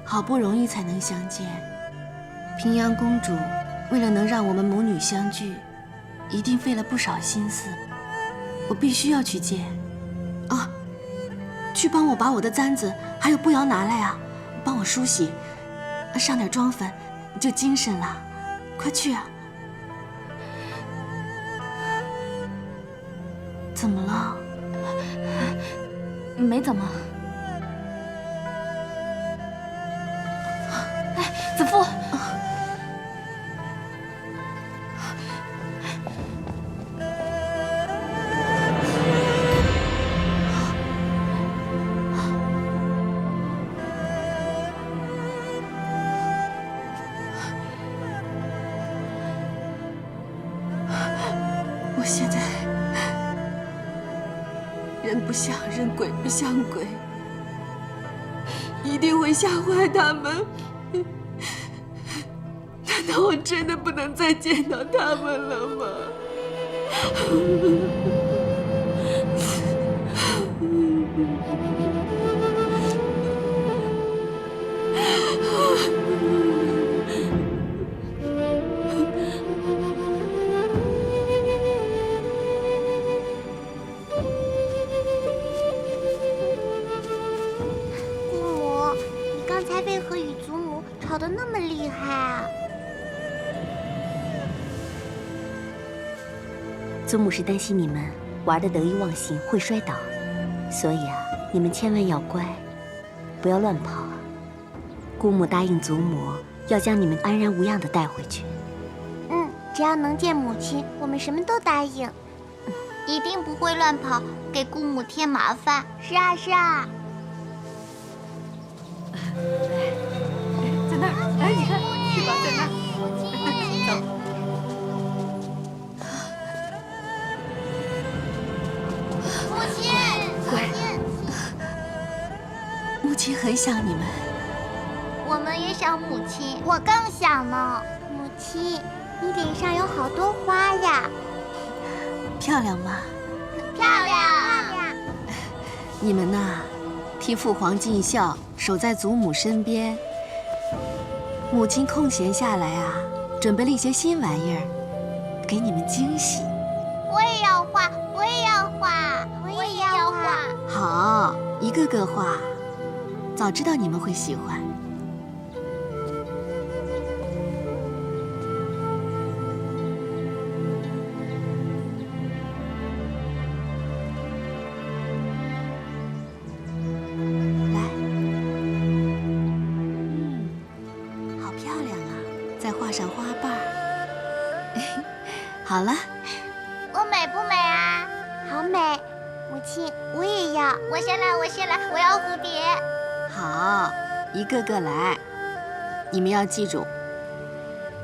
好不容易才能相见，平阳公主为了能让我们母女相聚，一定费了不少心思。我必须要去见。啊，去帮我把我的簪子还有步摇拿来啊，帮我梳洗，上点妆粉，就精神了。快去啊！怎么了？
没怎么。哎，子夫。
我现在人不像人，鬼不像鬼，一定会吓坏他们。难道我真的不能再见到他们了吗？
吵得那么厉害啊！
祖母是担心你们玩得得意忘形会摔倒，所以啊，你们千万要乖，不要乱跑啊。姑母答应祖母要将你们安然无恙地带回去。
只要能见母亲，我们什么都答应，一定不会乱跑，给姑母添麻烦。是啊，是啊。
在那儿，来，你看，是吧？在那儿。走。
母亲，
乖。母亲很想你们。
我们也想母亲，我更想呢。母亲，你脸上有好多花呀。
漂亮吗？
漂亮。
你们呐，替父皇尽孝，守在祖母身边。母亲空闲下来啊，准备了一些新玩意儿，给你们惊喜。
我也要画，我也要画，我也要画。
好，一个个画。早知道你们会喜欢。上花瓣儿。好了，
我美不美啊？好美！母亲，我也要。我先来，我先来，我要蝴蝶。
好，一个个来。你们要记住，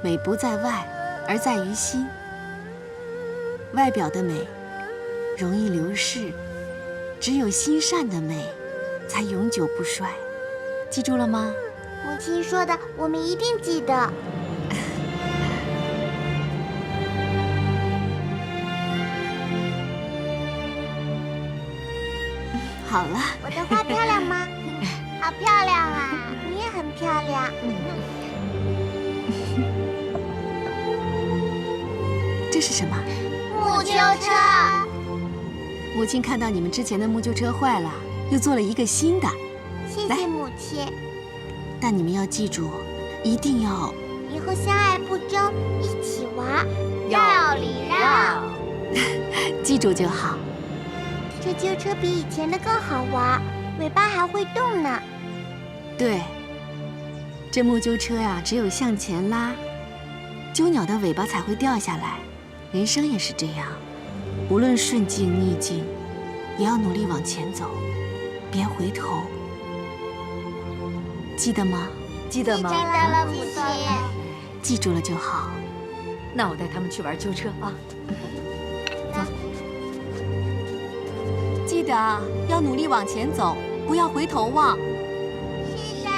美不在外，而在于心。外表的美容易流逝，只有心善的美才永久不衰。记住了吗？
母亲说的，我们一定记得。
好了，
我的花漂亮吗？好漂亮啊！你也很漂亮。
这是什么？
木丘车。
母亲看到你们之前的木丘车坏了，又做了一个新的。
谢谢母亲。
但你们要记住，一定要
以后相爱不争，一起玩，绕里绕。
记住就好。
这旧车比以前的更好玩，尾巴还会动呢。
对，这木鸠车呀，只有向前拉，鸠鸟的尾巴才会掉下来。人生也是这样，无论顺境逆境，也要努力往前走，别回头。记得吗？
记得吗？
记得了，母亲。
记住了就好。
那我带他们去玩旧车啊。走。
记得要努力往前走，不要回头望。
是的，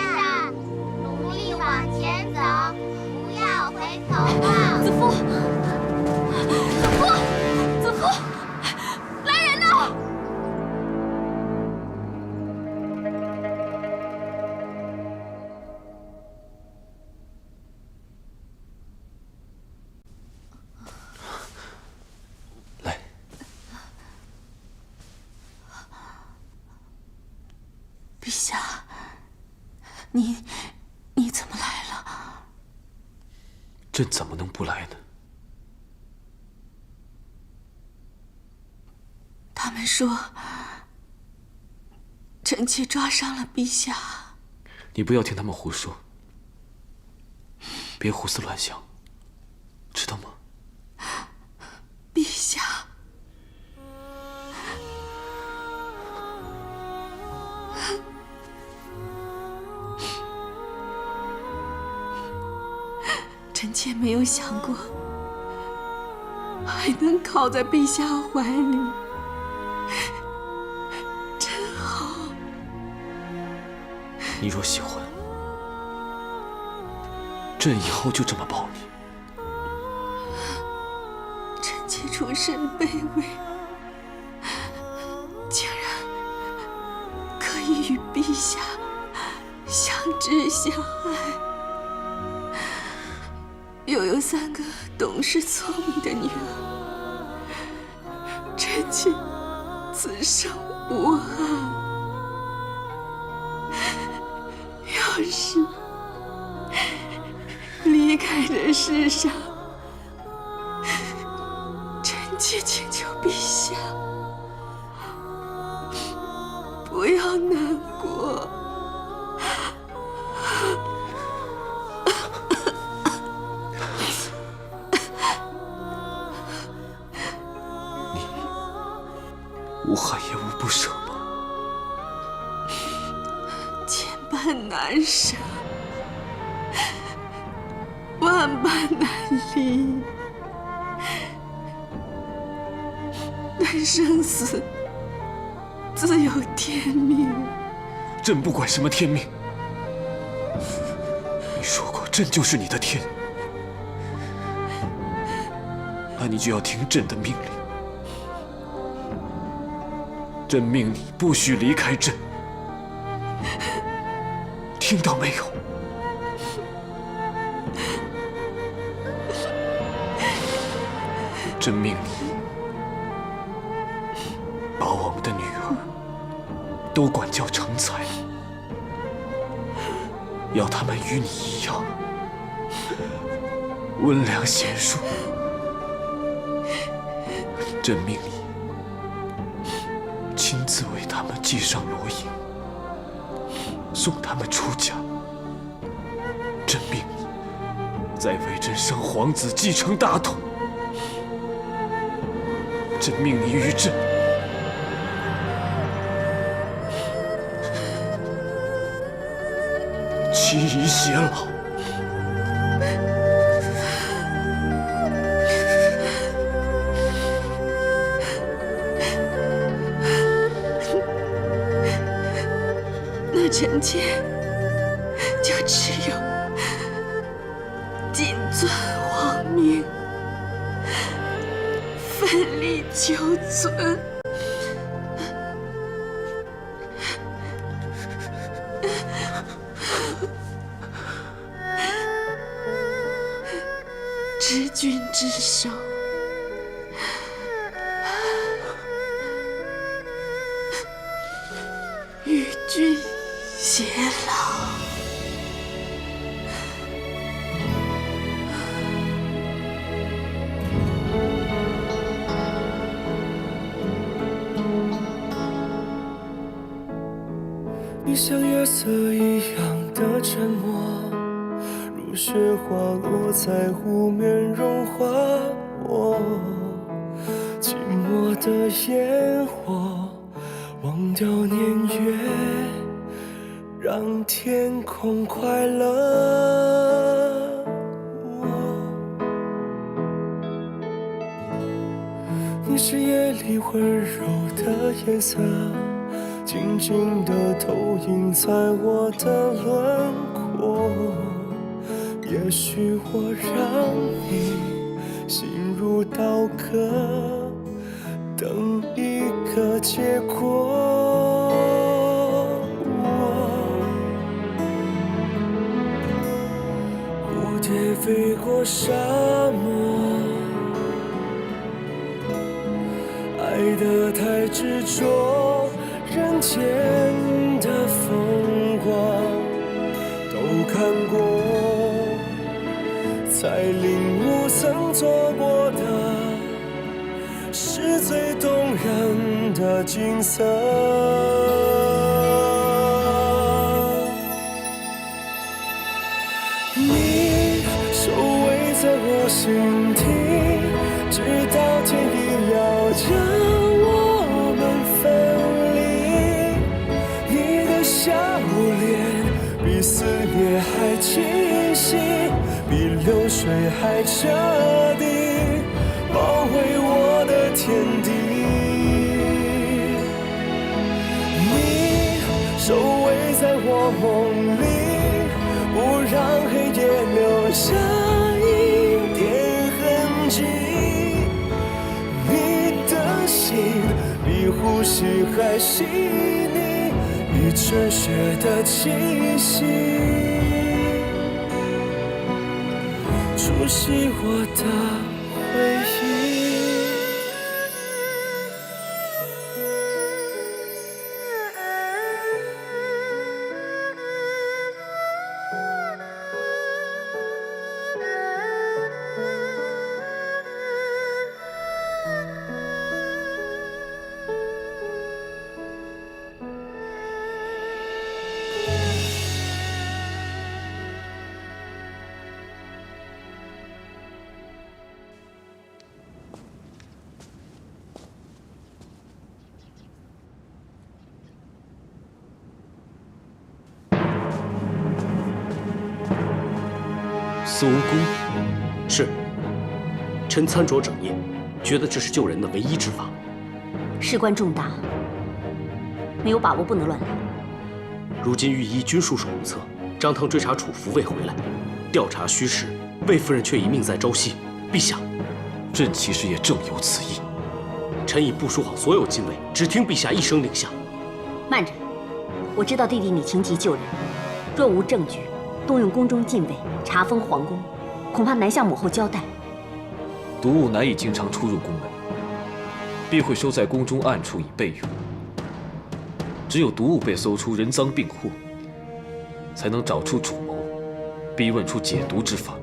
努力往前走，不要回头望。
子夫，子夫，子夫，来人呐！
陛下，你怎么来了？
朕怎么能不来呢？
他们说，臣妾抓伤了陛下。
你不要听他们胡说，别胡思乱想，知道吗？
陛下。臣妾没有想过，还能靠在陛下怀里，真好。
你若喜欢，朕以后就这么抱你。
臣妾出身卑微，竟然可以与陛下相知相爱。又有3个懂事聪明的女儿，臣妾此生无憾。要是离开这世上，臣妾请求陛下不要难过。
无憾也无不舍吗？
千般难舍，万般难离，但生死自有天命。
朕不管什么天命，你说过朕就是你的天，那你就要听朕的命令。朕命你不许离开朕，听到没有？朕命你把我们的女儿都管教成才，要她们与你一样温良贤淑。朕命你亲自为他们系上罗缨，送他们出家。朕命你再为朕生皇子继承大统。朕命你与朕妻离偕老。
那臣妾就只有谨遵皇命，奋力求存。执君之手，与君偕老。
你像月色一样的沉默，如雪花落在湖面融化我。寂寞的烟火，忘掉年月，让天空快乐。你是夜里温柔的颜色，静静地投影在我的轮廓。也许我让你心如刀割，等一个结果。蝴蝶飞过沙漠，爱得太执着，人间的风光都看过，才领悟曾做过的是最动人的景色。你守卫在我心底，直到天意要将我们分离。你的笑脸比思念还清晰，比流水还彻底，包围我的天地。你守卫在我梦里，不让黑夜留下一点痕迹。你的心比呼吸还细腻，比春雪的气息，熟悉我的回忆。
搜宫是，臣参酌整夜，觉得这是救人的唯一之法。
事关重大，没有把握不能乱来。
如今御医均束手无策，张汤追查楚服未回来，调查虚实，魏夫人却一命在朝夕。陛下，
朕其实也正有此意。
臣已部署好所有禁卫，只听陛下一声令下。
慢着，我知道弟弟你情急救人，若无证据，动用宫中禁卫查封皇宫，恐怕难向母后交代。
毒物难以经常出入宫门，必会收在宫中暗处以备用。只有毒物被搜出人赃并获，才能找出主谋，逼问出解毒之法。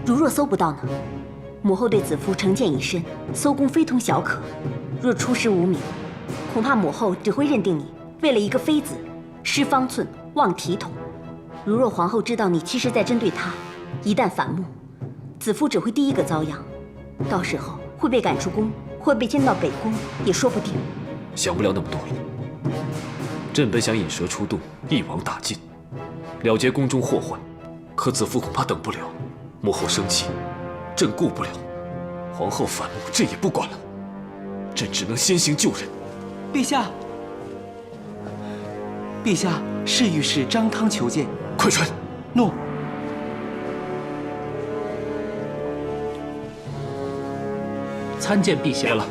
如若搜不到呢？母后对子夫成见已深，搜宫非同小可。若出师无名，恐怕母后只会认定你为了一个妃子，失方寸，忘体统。如若皇后知道你其实在针对她，一旦反目，子夫只会第一个遭殃。到时候会被赶出宫，会被迁到北宫，也说不定。
想不了那么多了。朕本想引蛇出洞，一网打尽，了结宫中祸患，可子夫恐怕等不了。母后生气，朕顾不了；皇后反目，朕也不管了。朕只能先行救人。
陛下，陛下，侍御史张汤求见。
快传。
诺。
参见陛下。
别了，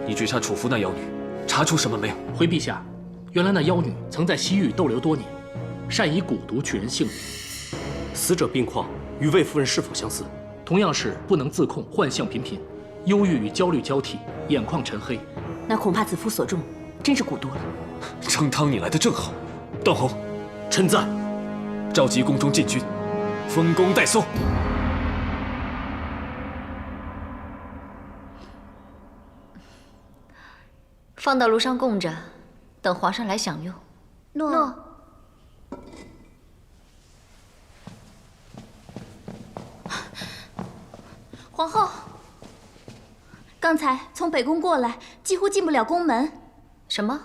你追查楚服那妖女，查出什么没有？
回陛下，原来那妖女曾在西域逗留多年，善以蛊毒取人性命。
死者病况与魏夫人是否相似？
同样是不能自控，幻象频频，忧郁与焦虑交替，眼眶沉黑。
那恐怕子夫所中真是蛊毒了。
张汤，你来的正好。邓侯，
臣在。
召集宫中禁军，封宫待搜。
放到炉上供着，等皇上来享用。
诺。
皇后，刚才从北宫过来，几乎进不了宫门。
什么？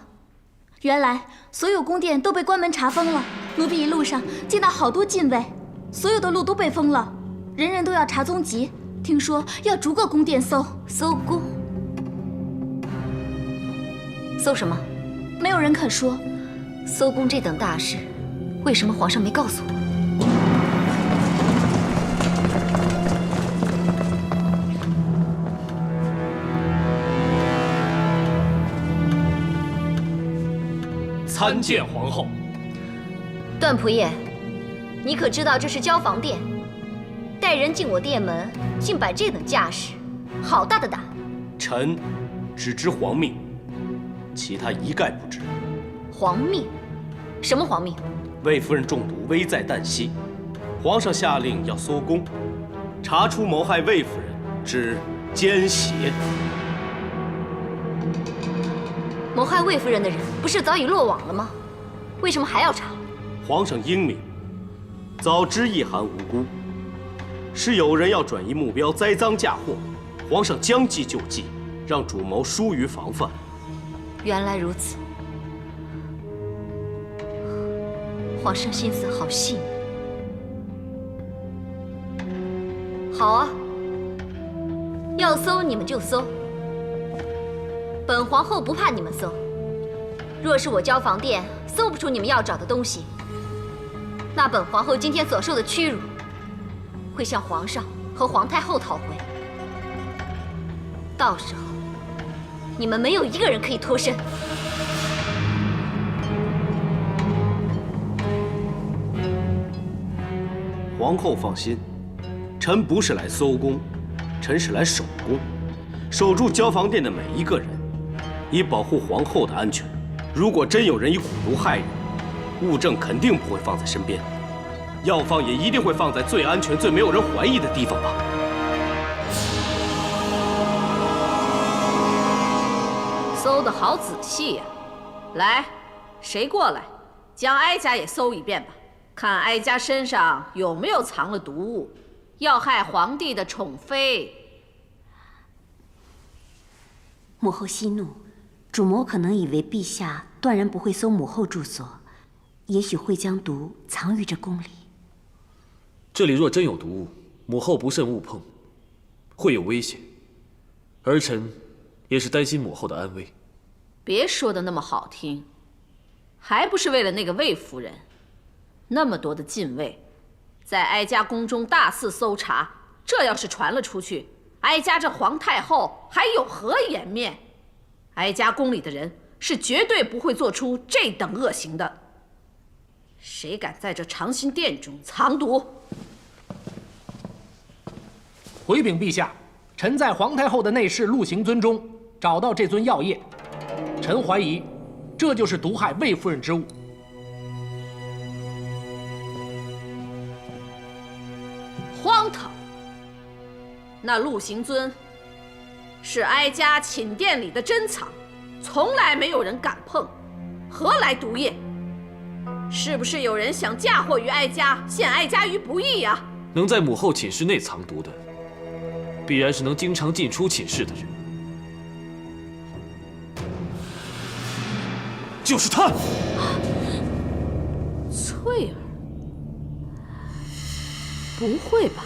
原来所有宫殿都被关门查封了，奴婢一路上见到好多禁卫，所有的路都被封了，人人都要查踪籍。听说要逐个宫殿搜
宫，搜什么？
没有人肯说。
搜宫这等大事，为什么皇上没告诉我？
参见皇后。
段仆爷，你可知道这是交房殿？带人进我殿门，竟摆这等架势，好大的胆！
臣只知皇命，其他一概不知。
皇命？什么皇命？
魏夫人中毒，危在旦夕，皇上下令要搜宫，查出谋害魏夫人之奸邪。
谋害魏夫人的人不是早已落网了吗？为什么还要查？
皇上英明，早知一寒无辜，是有人要转移目标，栽赃嫁祸。皇上将计就计，让主谋疏于防范。
原来如此，皇上心思好细腻。好啊，要搜你们就搜。本皇后不怕你们搜，若是我交房殿搜不出你们要找的东西，那本皇后今天所受的屈辱，会向皇上和皇太后讨回。到时候，你们没有一个人可以脱身。
皇后放心，臣不是来搜宫，臣是来守宫，守住交房殿的每一个人。以保护皇后的安全。如果真有人以蛊毒害人，物证肯定不会放在身边，药方也一定会放在最安全、最没有人怀疑的地方吧？
搜得好仔细呀！来，谁过来，将哀家也搜一遍吧，看哀家身上有没有藏了毒物，要害皇帝的宠妃。
母后息怒。主谋可能以为陛下断然不会搜母后住所，也许会将毒藏于这宫里。
这里若真有毒物，母后不慎误碰，会有危险。儿臣也是担心母后的安危。
别说的那么好听，还不是为了那个魏夫人？那么多的禁卫，在哀家宫中大肆搜查，这要是传了出去，哀家这皇太后还有何颜面？哀家宫里的人是绝对不会做出这等恶行的。谁敢在这长辛殿中藏毒？
回禀陛下，臣在皇太后的内侍陆行尊中找到这尊药液，臣怀疑这就是毒害魏夫人之物。
荒唐！那陆行尊是哀家寝殿里的珍藏，从来没有人敢碰，何来毒液？是不是有人想嫁祸于哀家，陷哀家于不义呀？
能在母后寝室内藏毒的，必然是能经常进出寝室的人，就是他。
翠儿，不会吧？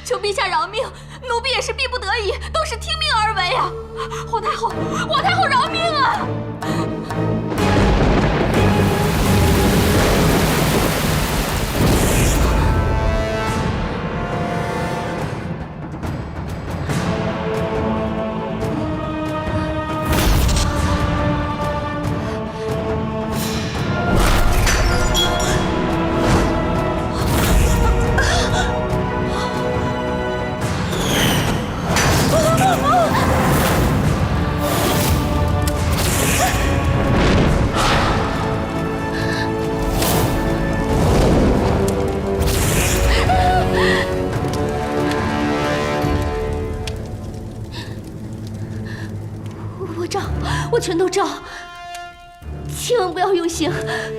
求陛下饶命，奴婢也是逼不得已，都是听命而为啊！皇太后，皇太后饶命啊！我全都照，千万不要用刑，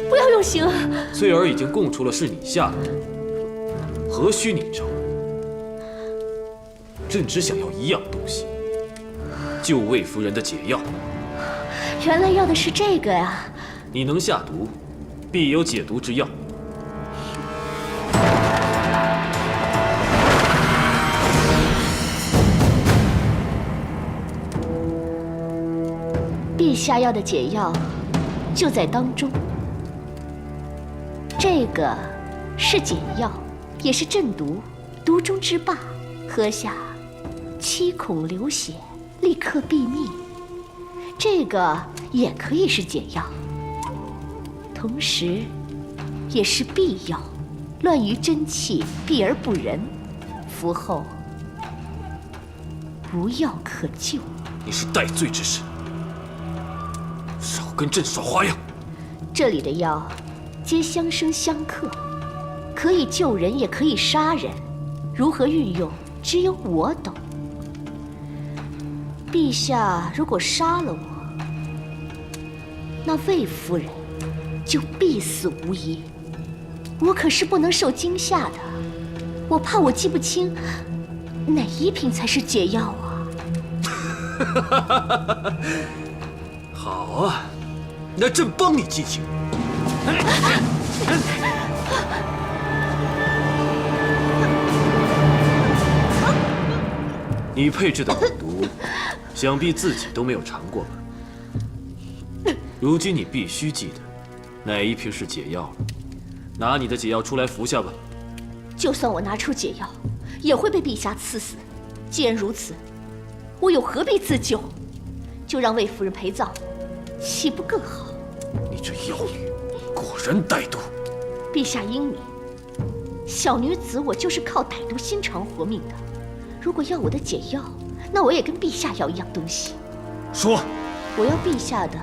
不要用刑！
翠儿已经供出了是你下的毒，何须你照？朕只想要一样东西，救魏夫人的解药。
原来要的是这个呀！
你能下毒，必有解毒之药。
陛下要的解药就在当中。这个是解药，也是镇毒，毒中之霸。喝下，七孔流血，立刻毙命。这个也可以是解药，同时也是避药，乱于真气，避而不仁。服后无药可救。
你是戴罪之身，少跟朕耍花样。
这里的药皆相生相克，可以救人，也可以杀人。如何运用，只有我懂。陛下如果杀了我，那魏夫人就必死无疑。我可是不能受惊吓的，我怕我记不清哪一瓶才是解药啊。
好啊，那朕帮你记清。你配制的蛊毒，想必自己都没有尝过吧？如今你必须记得，哪一瓶是解药了。拿你的解药出来服下吧。
就算我拿出解药，也会被陛下赐死。既然如此，我又何必自救？就让魏夫人陪葬，岂不更好？
你这妖女，果然歹毒。
陛下英明，小女子我就是靠歹毒心肠活命的。如果要我的解药，那我也跟陛下要一样东西。
说，
我要陛下的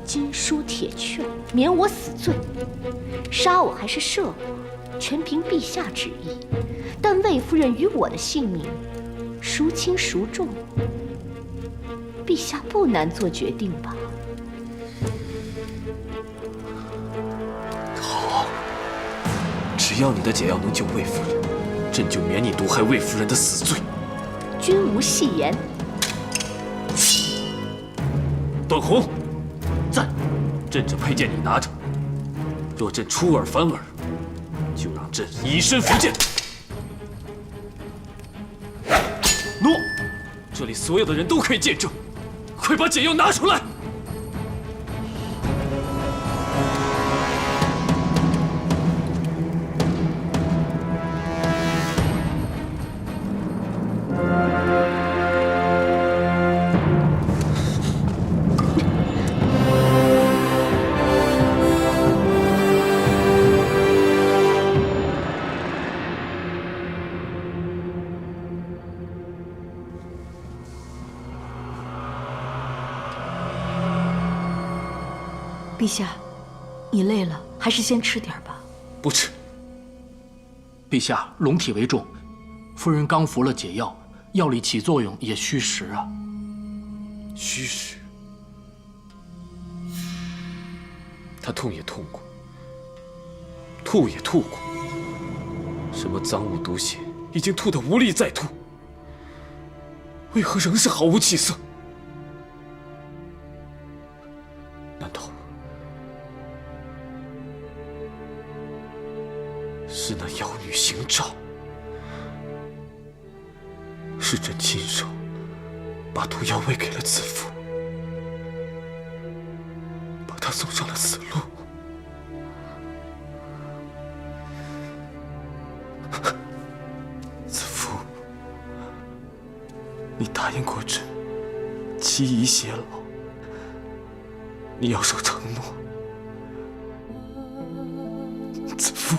金书铁券，免我死罪。杀我还是赦我，全凭陛下旨意。但魏夫人与我的性命，孰轻孰重？陛下不难做决定吧？
好，只要你的解药能救魏夫人，朕就免你毒害魏夫人的死罪。
君无戏言。
段宏，在，朕这佩剑你拿着。若朕出尔反尔，就让朕以身伏剑。诺，这里所有的人都可以见证。快把解药拿出来！
陛下，你累了，还是先吃点吧。
不吃。
陛下，龙体为重，夫人刚服了解药，药力起作用也需时啊。
虚实。他痛也痛过，吐也吐过，什么脏物毒血已经吐得无力再吐，为何仍是毫无起色？难道是那妖女行诏？是朕亲手把毒药喂给了子父，把他送上了死路。子父，你答应过朕，妻宜偕老，你要守承诺。子父。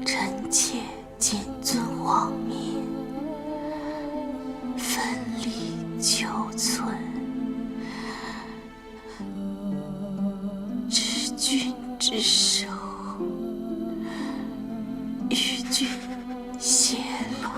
臣妾谨遵王命，奋力求存，知君之手，与君偕老。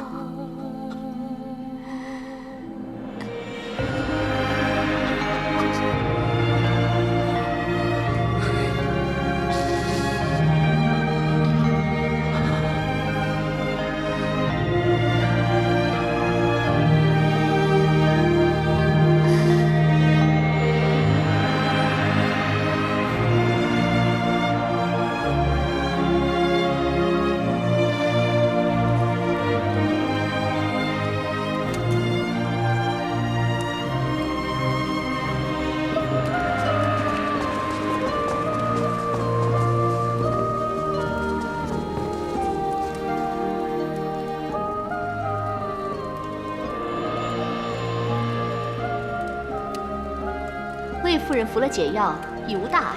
魏夫人服了解药，已无大碍。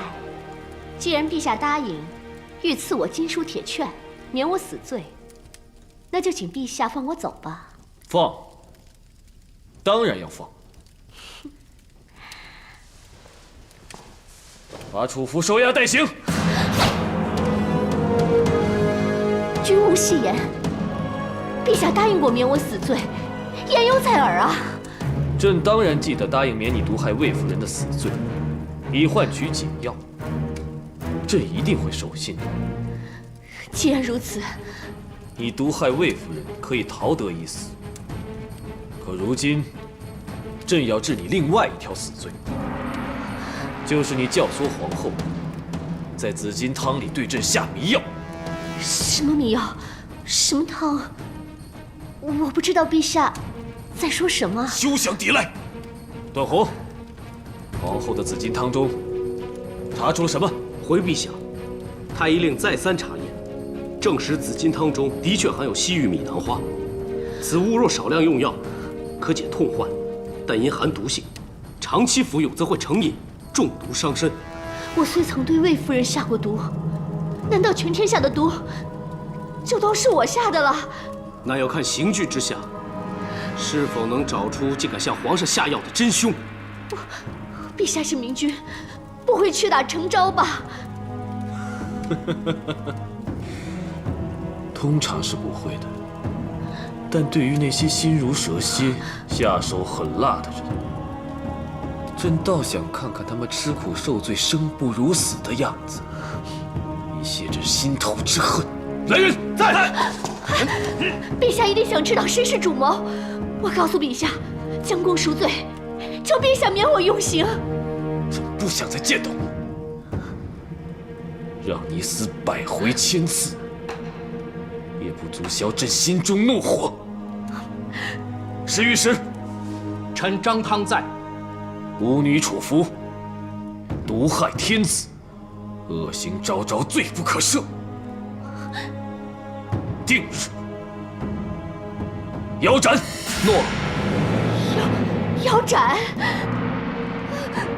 既然陛下答应，欲赐我金书铁券，免我死罪，那就请陛下放我走吧。
放，当然要放。把楚服收押带行。
君无戏言，陛下答应过免我死罪，言犹在耳啊。
朕当然记得答应免你毒害魏夫人的死罪，以换取解药。朕一定会守信的。
既然如此，
你毒害魏夫人可以逃得一死，可如今，朕要治你另外一条死罪，就是你教唆皇后在紫金汤里对朕下迷药。
什么迷药？什么汤？我不知道陛下在说什么。
休想抵赖！段宏，皇后的紫金汤中查出了什么？
回陛下，太医令再三查验，证实紫金汤中的确含有西域米囊花。此物若少量用药，可解痛患，但因含毒性，长期服用则会成瘾，中毒伤身。
我虽曾对魏夫人下过毒，难道全天下的毒就都是我下的了？
那要看刑具之下，是否能找出竟敢向皇上下药的真凶。
陛下是明君，不会屈打成招吧？
通常是不会的，但对于那些心如蛇蝎、下手狠辣的人，朕倒想看看他们吃苦受罪、生不如死的样子，以泄朕心头之恨。来人，在！
陛下一定想知道谁是主谋。我告诉陛下，将功赎罪，求陛下免我用刑。
朕不想再见到你，让你死100回1000次，也不足消朕心中怒火。侍御史，
臣张汤在。
巫女楚服，毒害天子，恶行昭昭，罪不可赦。定日腰斩。
诺。
腰斩！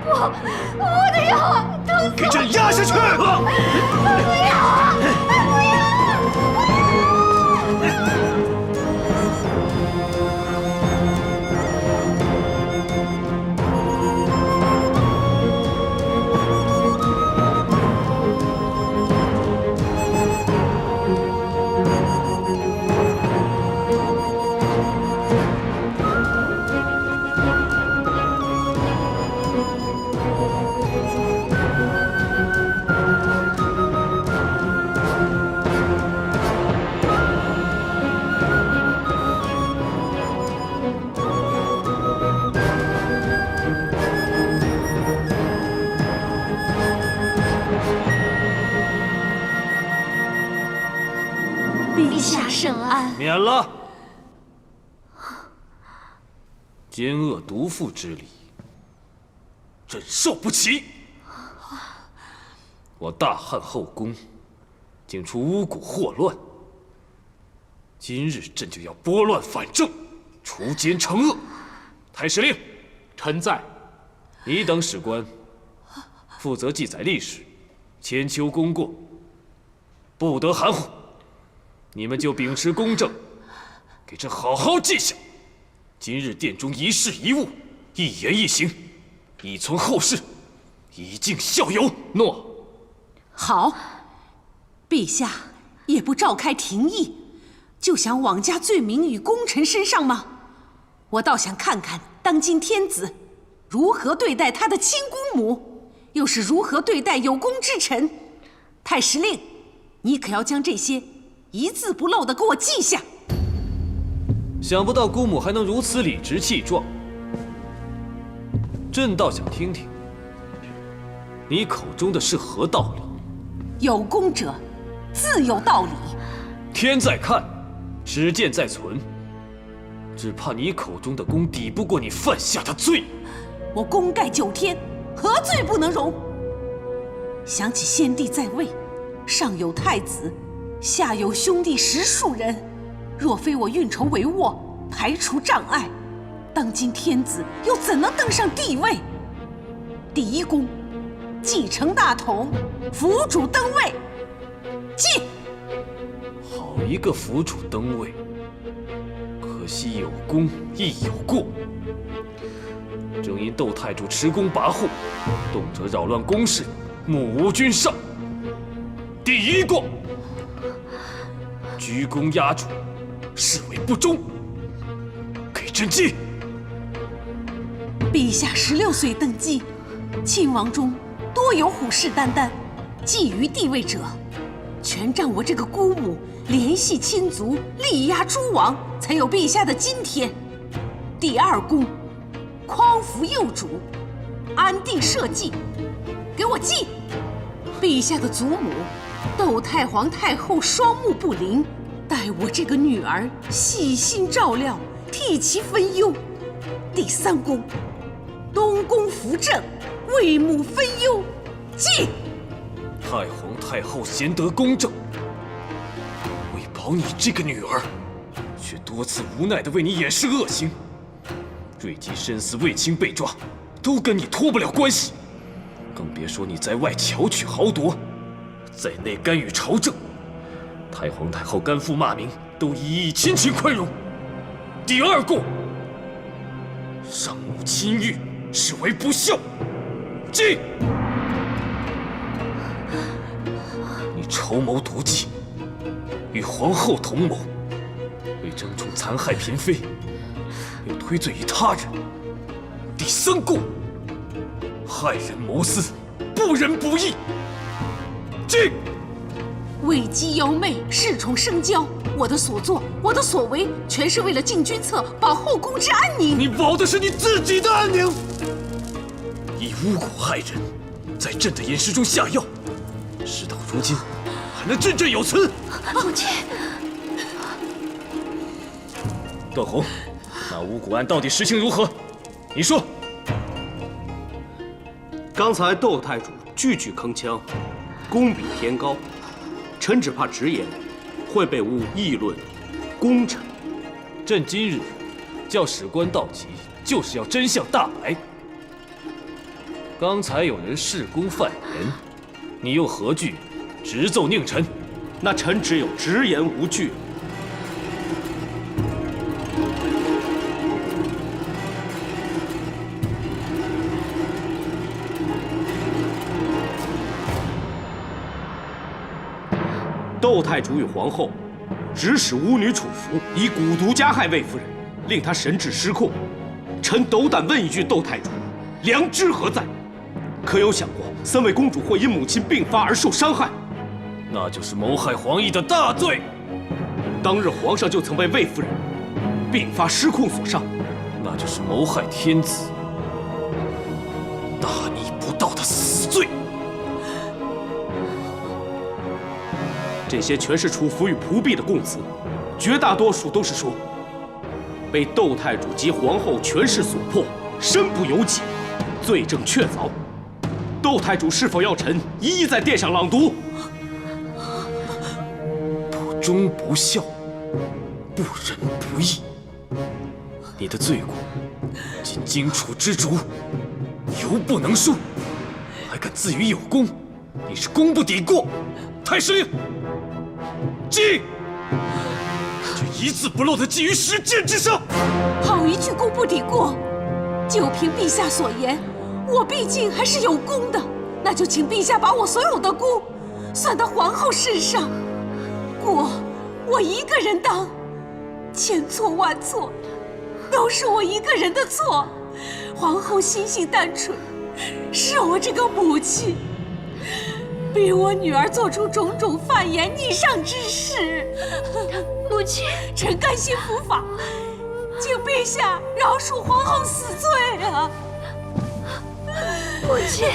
我的腰啊！
给朕压下去！
不要啊！不要！
陛下圣安。
免了。奸恶毒妇之礼，朕受不起。我大汉后宫竟出巫蛊祸乱，今日朕就要拨乱反正，除奸惩恶。太史令，
臣在。
你等史官负责记载历史，千秋功过，不得含糊。你们就秉持公正，给朕好好记下今日殿中一事一物、一言一行，以存后世，以儆效尤。
诺。
好，陛下也不召开廷议，就想枉加罪名于功臣身上吗？我倒想看看当今天子如何对待他的亲姑母，又是如何对待有功之臣。太史令，你可要将这些一字不漏地给我记下。
想不到姑母还能如此理直气壮，朕倒想听听你口中的是何道理。
有功者自有道理。
天在看，史剑在存，只怕你口中的功抵不过你犯下的罪。
我功盖9天，何罪不能容？想起先帝在位，上有太子，下有兄弟10数人，若非我运筹帷幄，排除障碍，当今天子又怎能登上帝位？第一功，继承大统，辅主登位。记。
好一个辅主登位，可惜有功亦有过。正因窦太主持功跋扈，动辄扰乱宫事，目无君上。第一过，居功压主，视为不忠，给朕记。
陛下16岁登基，亲王中多有虎视眈眈、觊觎帝位者，全仗我这个姑母联系亲族，力压诸王，才有陛下的今天。第二功，匡扶幼主，安定社稷，给我记。陛下的祖母窦太皇太后双目不灵，待我这个女儿细心照料，替其分忧。第三功，东宫扶正，为母分忧，记。
太皇太后贤德公正，为保你这个女儿，却多次无奈地为你掩饰恶行。瑞吉身死，卫青被抓，都跟你脱不了关系，更别说你在外巧取豪夺，在内干预朝政。太皇太后甘父骂名，都一一亲情宽容。第二过，上母亲御，视为不孝，记。你筹谋毒计，与皇后同谋，为争宠残害嫔妃，又推罪于他人。第三过，害人谋私，不仁不义，记。
为姬邀妹，恃宠生骄，我的所作，我的所为，全是为了敬君侧，保后宫之安宁。
你保的是你自己的安宁，以巫蛊害人，在朕的饮食中下药，事到如今，还能振振有词。
母亲，
段宏，那巫蛊案到底实情如何？你说。
刚才窦太主句句铿锵，功比天高，臣只怕直言会被误议论功臣。
朕今日叫史官到齐，就是要真相大白。刚才有人恃功犯言，你又何惧直奏佞臣？
那臣只有直言无惧。窦太主与皇后指使巫女楚服以蛊毒加害魏夫人，令她神智失控。臣斗胆问一句，窦太主，良知何在？可有想过3位公主或因母亲病发而受伤害？
那就是谋害皇义的大罪。
当日皇上就曾被魏夫人病发失控所伤，
那就是谋害天子，大逆不道的死罪。
这些全是楚服与仆婢的供词，绝大多数都是说被窦太主及皇后权势所迫，身不由己，罪证确凿。窦太主是否要臣一一在殿上朗读？
不忠不孝，不仁不义，你的罪过仅荆楚之竹，犹不能恕，还敢自诩有功，你是功不抵过。太师令，记！这一字不漏的记于石剑之上。
好一句功不抵过！就凭陛下所言，我毕竟还是有功的，那就请陛下把我所有的功算到皇后身上，过我一个人当，千错万错，都是我一个人的错。皇后心性单纯，是我这个母亲逼我女儿做出种种犯言逆上之事。
母亲，
臣甘心伏法，请陛下饶恕皇后死罪啊！
母亲，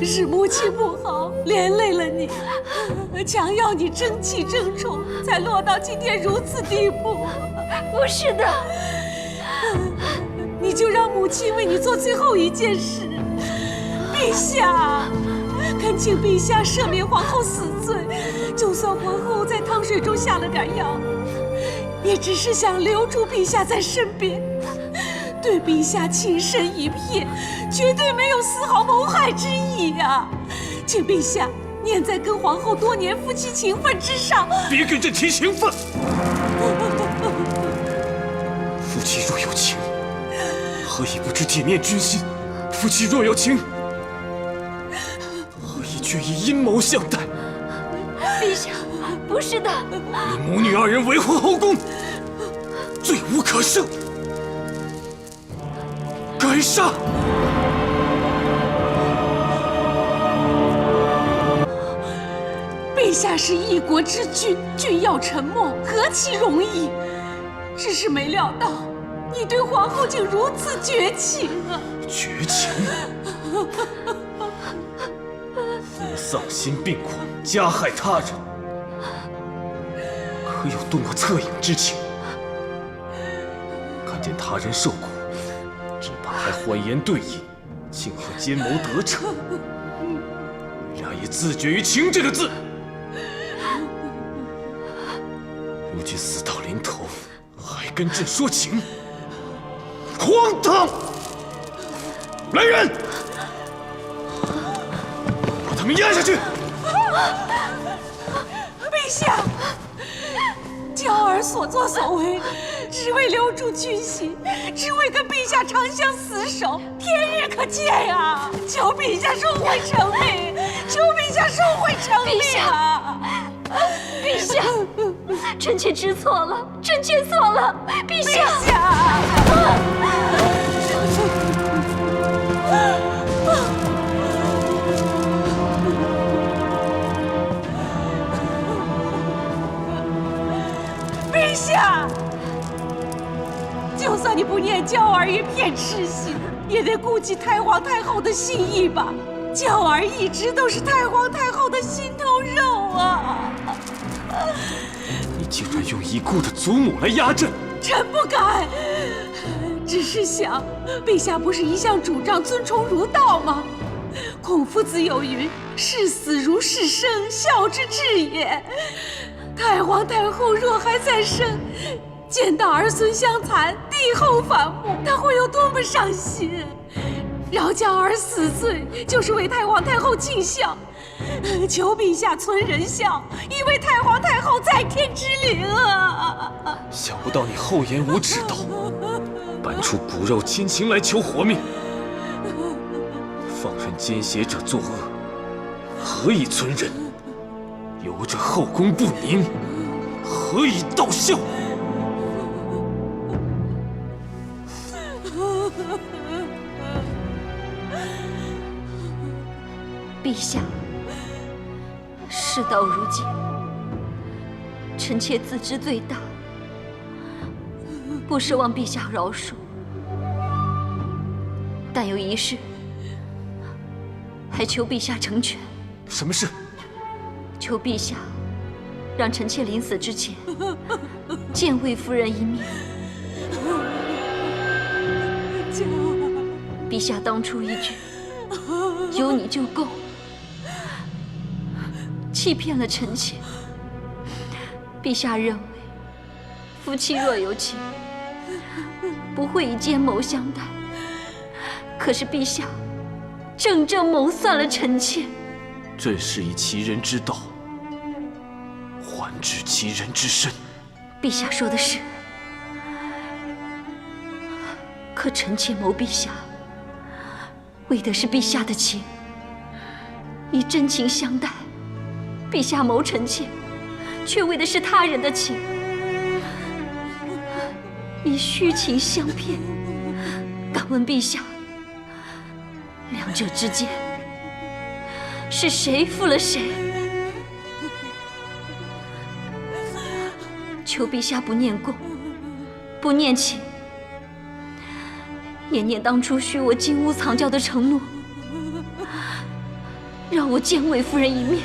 是母亲不好，连累了你，强要你争气争宠，才落到今天如此地步。
不是的，
你就让母亲为你做最后一件事。陛下，恳请陛下赦免皇后死罪。就算皇后在汤水中下了点药，也只是想留住陛下在身边，对陛下情深一片，绝对没有丝毫谋害之意呀！请陛下念在跟皇后多年夫妻情分之上，
别跟朕提情分。夫妻若有情，何以不知铁面君心？夫妻若有情，何以却以阴谋相待？
陛下，不是的，
你母女2人为祸后宫，罪无可赦，该杀！
陛下是一国之君，君要沉默，何其容易！只是没料到，你对皇后竟如此绝情啊！
绝情！你丧心病狂，加害他人，可有动过恻隐之情？看见他人受苦，只怕还欢颜对饮，庆贺奸谋得逞。你俩也自绝于情这个字。如今死到临头，还跟朕说情，荒唐！来人，把他们押下去！
陛下，娇儿所作所为，只为留住君心，只为跟陛下长相厮守，天日可见呀！求陛下收回成命，求陛下收回成命啊！
陛下，臣妾知错了，臣妾错了，陛下！
陛下！陛下，就算你不念娇儿一片痴心，也得顾及太皇太后的心意吧。娇儿一直都是太皇太后的心头肉啊！
你竟然用已故的祖母来压朕！
臣不敢，只是想，陛下不是一向主张尊崇儒道吗？孔夫子有云：“视死如视生，孝之至也。”太皇太后若还在生，
见到儿孙相残，帝后反目，他会有多么伤心？饶教儿死罪，就是为太皇太后尽孝，求陛下存仁孝，以为太皇太后在天之灵啊！
想不到你厚颜无耻道，搬出骨肉亲情来求活命，放任奸邪者作恶，何以存仁？由着后宫不宁，何以报效？
陛下，事到如今，臣妾自知罪大，不奢望陛下饶恕。但有一事，还求陛下成全。
什么事？
求陛下让臣妾临死之前见魏夫人一面。陛下当初一句“有你就够”，欺骗了臣妾。陛下认为夫妻若有情，不会以奸谋相待。可是陛下正谋算了臣妾。
朕是以其人之道还治其人之身。
陛下说的是，可臣妾谋陛下，为的是陛下的情，以真情相待；陛下谋臣妾，却为的是他人的情，以虚情相骗。敢问陛下，两者之间是谁负了谁？求陛下不念公，不念情，也念当初许我金屋藏娇的承诺，让我见魏夫人一面。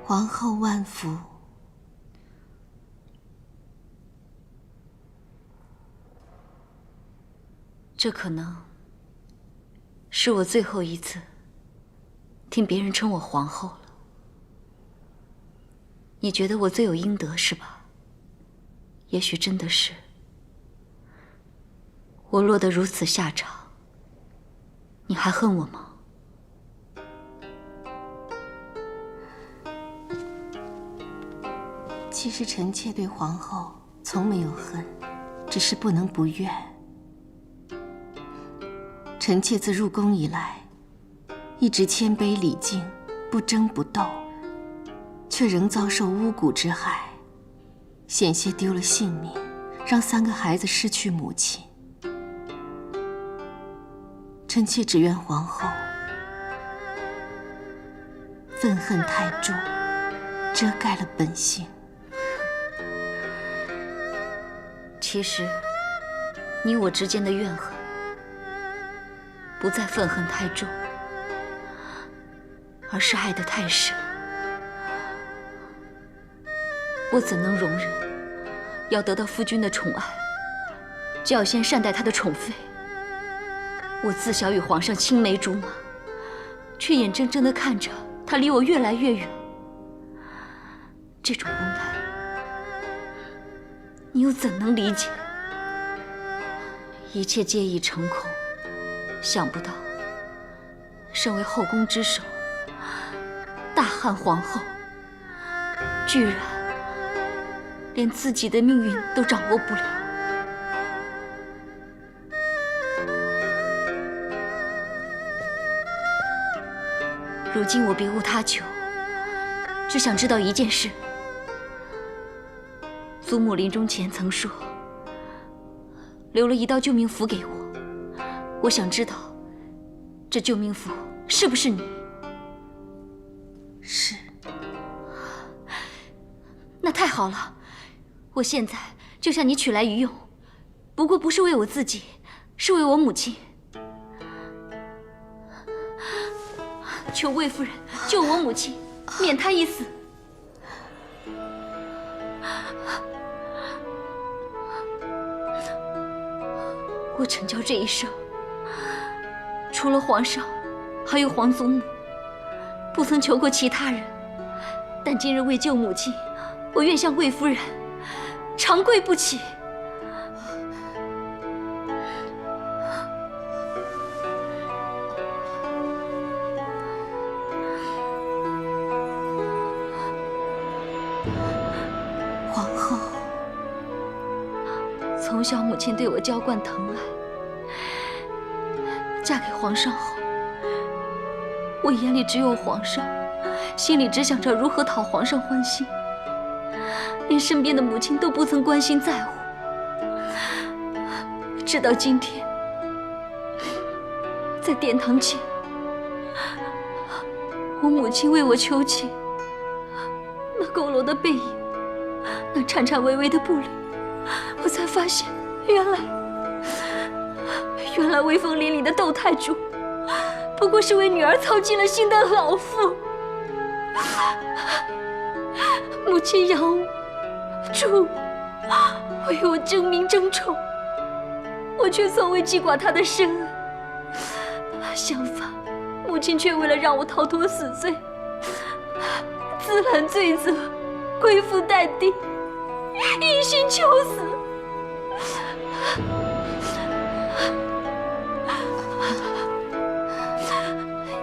皇后万福。
这可能是我最后一次听别人称我皇后了。你觉得我罪有应得是吧？也许真的是。我落得如此下场，你还恨我吗？
其实臣妾对皇后从没有恨，只是不能不怨。臣妾自入宫以来，一直谦卑礼敬，不争不斗，却仍遭受巫蛊之害，险些丢了性命，让3个孩子失去母亲。臣妾只愿皇后愤恨太重，遮盖了本性。
其实，你我之间的怨恨，不再愤恨太重，而是爱得太深。我怎能容忍要得到夫君的宠爱，就要先善待他的宠妃？我自小与皇上青梅竹马，却眼睁睁地看着他离我越来越远。这种无奈，你又怎能理解？一切皆已成空，想不到，身为后宫之首，大汉皇后，居然连自己的命运都掌握不了。如今我别无他求，只想知道一件事。祖母临终前曾说，留了一道救命符给我，我想知道，这救命符是不是你？
是。
那太好了，我现在就向你取来一用，不过不是为我自己，是为我母亲。求魏夫人救我母亲，免她一死。我陈娇这一生，除了皇上，还有皇祖母，不曾求过其他人。但今日为救母亲，我愿向魏夫人长跪不起。
皇后，
从小母亲对我娇惯疼爱，嫁给皇上后，我眼里只有皇上，心里只想着如何讨皇上欢心，连身边的母亲都不曾关心在乎。直到今天，在殿堂前，我母亲为我求情，那佝偻的背影，那颤颤巍巍的步履，我才发现，原来威风凛凛的窦太主，不过是为女儿操尽了心的老妇。母亲养我、助我，为我争名争宠，我却从未记挂她的深恩。相反，母亲却为了让我逃脱死罪，自揽罪责，归附待地，一心求死。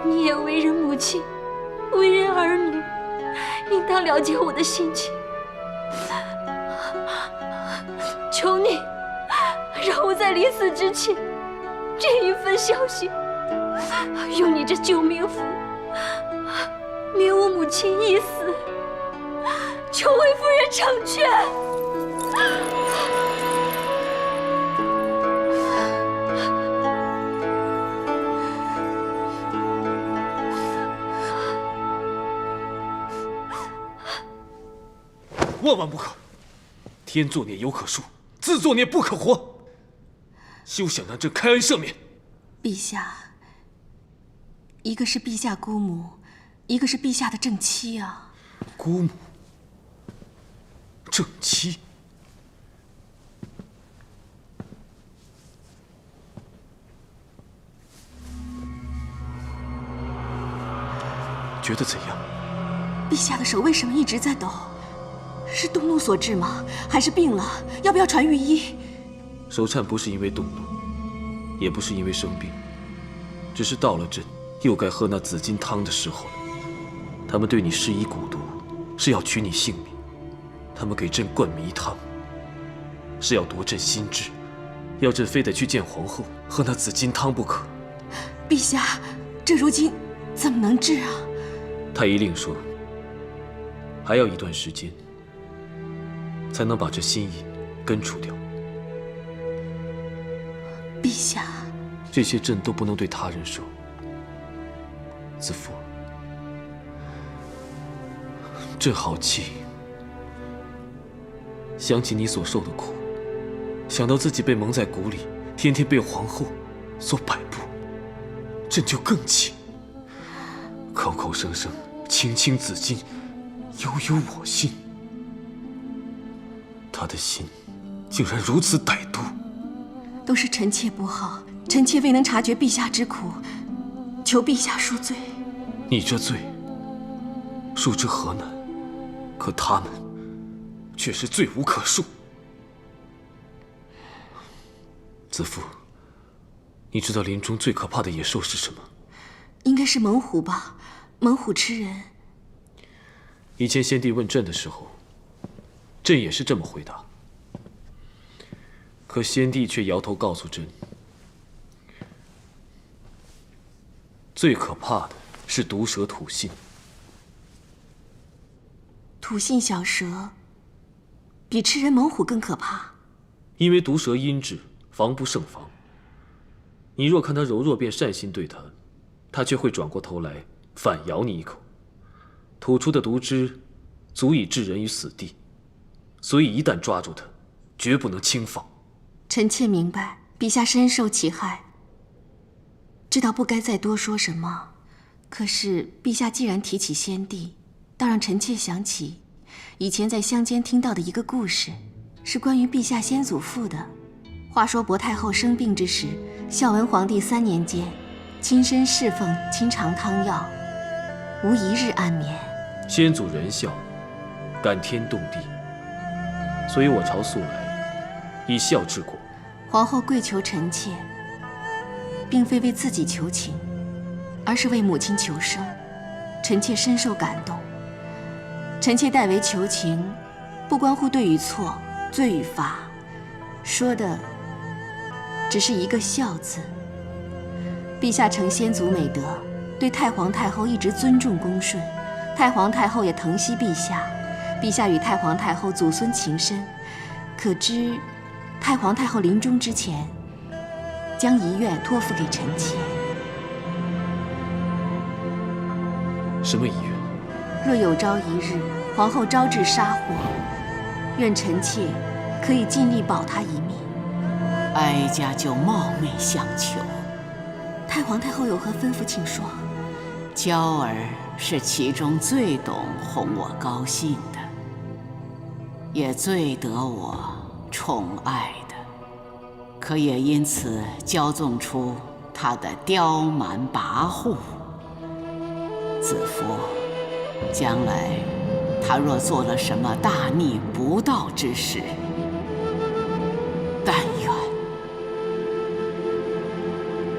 你也为人母亲，为人儿女，应当了解我的心情。求你，让我在临死之前，这一份孝心，用你这救命符，免我母亲一死。求魏夫人成全。
万万不可！天作孽犹可恕，自作孽不可活。休想让朕开恩赦免！
陛下，一个是陛下姑母，一个是陛下的正妻啊。
姑母，正妻。觉得怎样？
陛下的手为什么一直在抖？是动怒所致吗？还是病了？要不要传御医？
手颤不是因为动怒，也不是因为生病，只是到了朕又该喝那紫金汤的时候了。他们对你施以蛊毒，是要取你性命；他们给朕灌迷汤，是要夺朕心智，要朕非得去见皇后，喝那紫金汤不可。
陛下，这如今怎么能治啊？
太医令说，还要一段时间，才能把这心瘾根除掉。
陛下，
这些朕都不能对他人说。子父，朕好气，想起你所受的苦，想到自己被蒙在鼓里，天天被皇后所摆布，朕就更气。口口声声青青子衿，悠悠我心，他的心竟然如此歹毒。
都是臣妾不好，臣妾未能察觉陛下之苦，求陛下恕罪。
你这罪，恕之何难？可他们却是罪无可恕。子父，你知道林中最可怕的野兽是什么？
应该是猛虎吧？猛虎吃人。
以前先帝问朕的时候，朕也是这么回答。可先帝却摇头告诉朕，最可怕的是毒蛇吐信。
吐信小蛇比吃人猛虎更可怕。
因为毒蛇阴质，防不胜防。你若看他柔弱便善心对他，他却会转过头来反咬你一口，吐出的毒汁足以置人于死地，所以一旦抓住他，绝不能轻放。
臣妾明白，陛下深受其害，知道不该再多说什么。可是陛下既然提起先帝，倒让臣妾想起以前在乡间听到的一个故事，是关于陛下先祖父的。话说薄太后生病之时，孝文皇帝3年间，亲身侍奉清肠汤药，无一日安眠。
先祖仁孝，感天动地，所以我朝素来以孝治国。
皇后跪求臣妾，并非为自己求情，而是为母亲求生。臣妾深受感动。臣妾代为求情，不关乎对与错、罪与罚，说的只是一个孝字。陛下承先祖美德，对太皇太后一直尊重恭顺，太皇太后也疼惜陛下，陛下与太皇太后祖孙情深，可知太皇太后临终之前，将遗愿托付给臣妾。
什么遗愿？
若有朝一日，皇后招致杀祸，愿臣妾可以尽力保她一命。
哀家就冒昧相求。
太皇太后有何吩咐，请说。
娇儿是其中最懂哄我高兴的，也最得我宠爱的，可也因此骄纵出她的刁蛮跋扈。子夫，将来她若做了什么大逆不道之事，但愿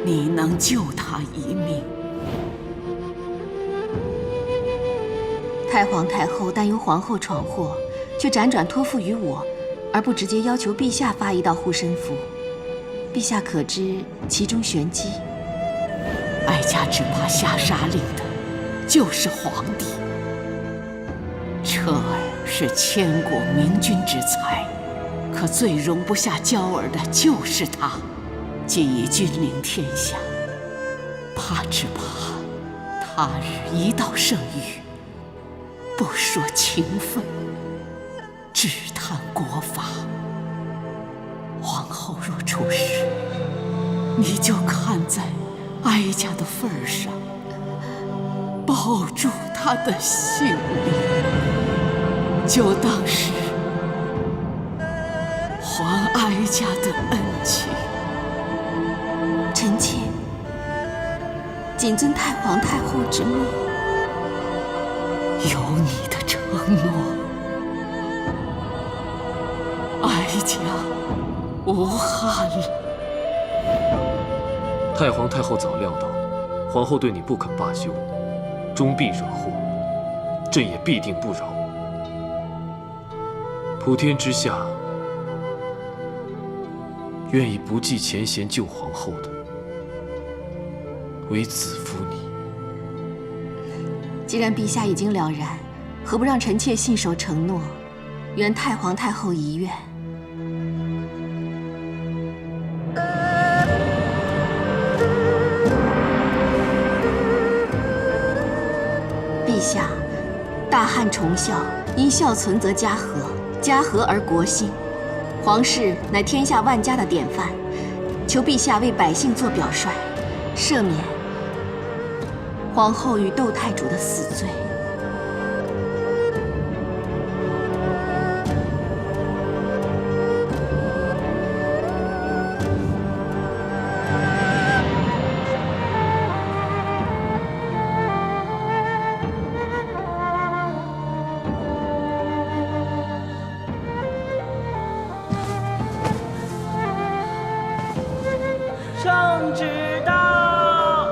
你能救她一命。
太皇太后担忧皇后闯祸，却辗转托付于我，而不直接要求陛下发一道护身符。陛下可知其中玄机？
哀家只怕下杀令的就是皇帝。彻儿是千古明君之才，可最容不下娇儿的就是他。既已君临天下，只怕他日一道圣谕，不说情分，只谈国法。皇后若出事，你就看在哀家的份上，保住她的性命，就当是还哀家的恩情。
臣妾谨遵太皇太后之命。
有你的承诺，哀家无憾了。
太皇太后早料到皇后对你不肯罢休，终必惹祸，朕也必定不饶。普天之下，愿意不计前嫌救皇后的，唯子夫你。
既然陛下已经了然，何不让臣妾信守承诺，圆太皇太后遗愿？陛下，大汉崇孝，因孝存则家和，家和而国兴。皇室乃天下万家的典范，求陛下为百姓做表率，赦免皇后与窦太主的死罪。
圣旨到！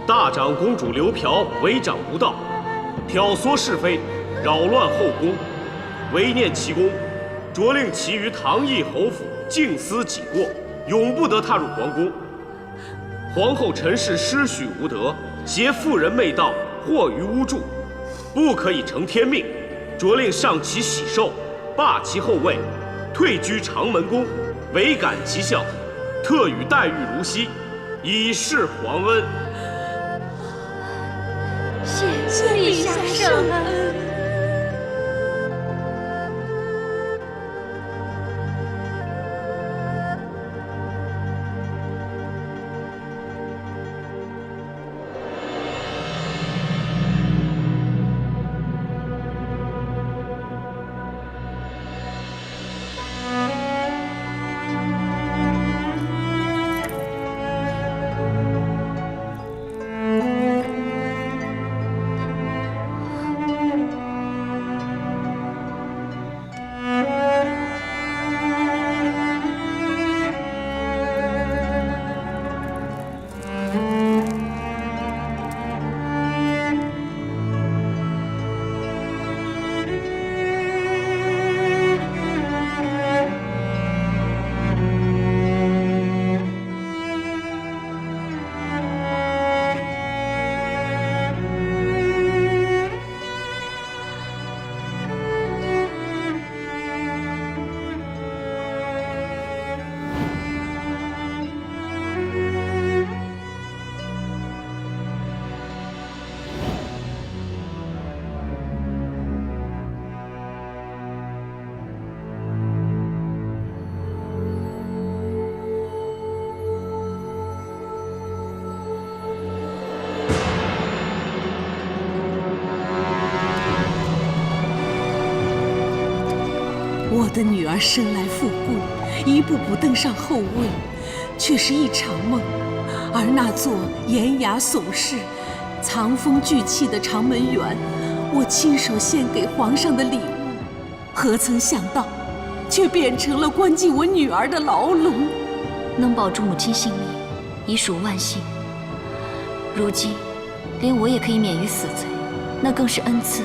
大长公主刘嫖违长不道，挑唆是非，扰乱后宫，违念其功，着令其余唐邑侯府静思己过，永不得踏入皇宫。皇后陈氏失许无德，挟妇人媚道，惑于屋柱，不可以承天命，着令上其喜寿，罢其后位，退居长门宫，委感其效，特与待遇如昔，以示皇恩。
谢陛下圣恩。
我的女儿生来富贵，一步步登上后位，却是一场梦。而那座檐牙耸峙、藏风聚气的长门园，我亲手献给皇上的礼物，何曾想到，却变成了关进我女儿的牢笼。
能保住母亲性命，已属万幸。如今，连我也可以免于死罪，那更是恩赐。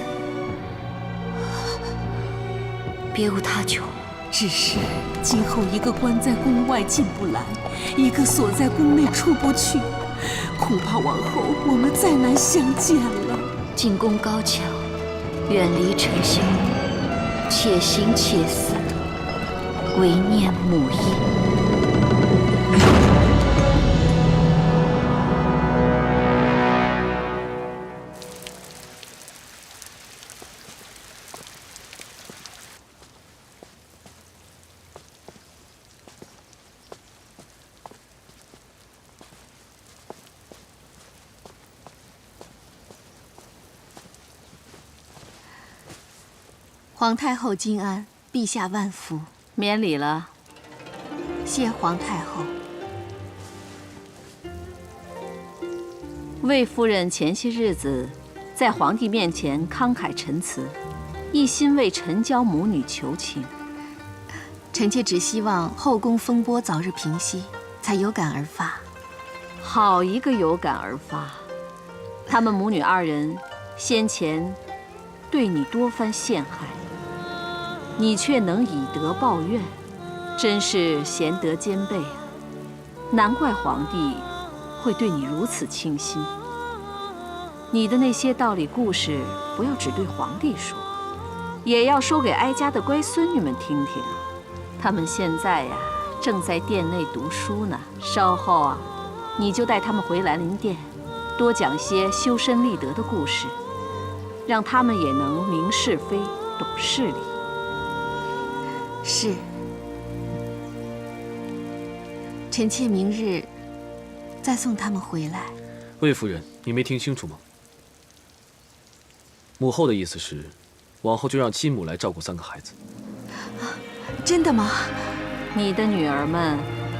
别无他求，
只是今后一个关在宫外进不来，一个锁在宫内出不去，恐怕往后我们再难相见了。
进宫高墙，远离尘嚣，且行且死，唯念母意。
皇太后金安，陛下万福。
免礼了。
谢皇太后。
魏夫人前些日子在皇帝面前慷慨陈词，一心为陈娇母女求情。
臣妾只希望后宫风波早日平息，才有感而发。
好一个有感而发！他们母女二人先前对你多番陷害，你却能以德报怨，真是贤德兼备啊！难怪皇帝会对你如此倾心。你的那些道理故事，不要只对皇帝说，也要说给哀家的乖孙女们听听。他们现在呀，正在殿内读书呢。稍后啊，你就带他们回兰陵殿，多讲些修身立德的故事，让他们也能明是非、懂事理。
是。臣妾明日再送他们回来。
魏夫人，你没听清楚吗？母后的意思是，往后就让亲母来照顾3个孩子。
真的吗？
你的女儿们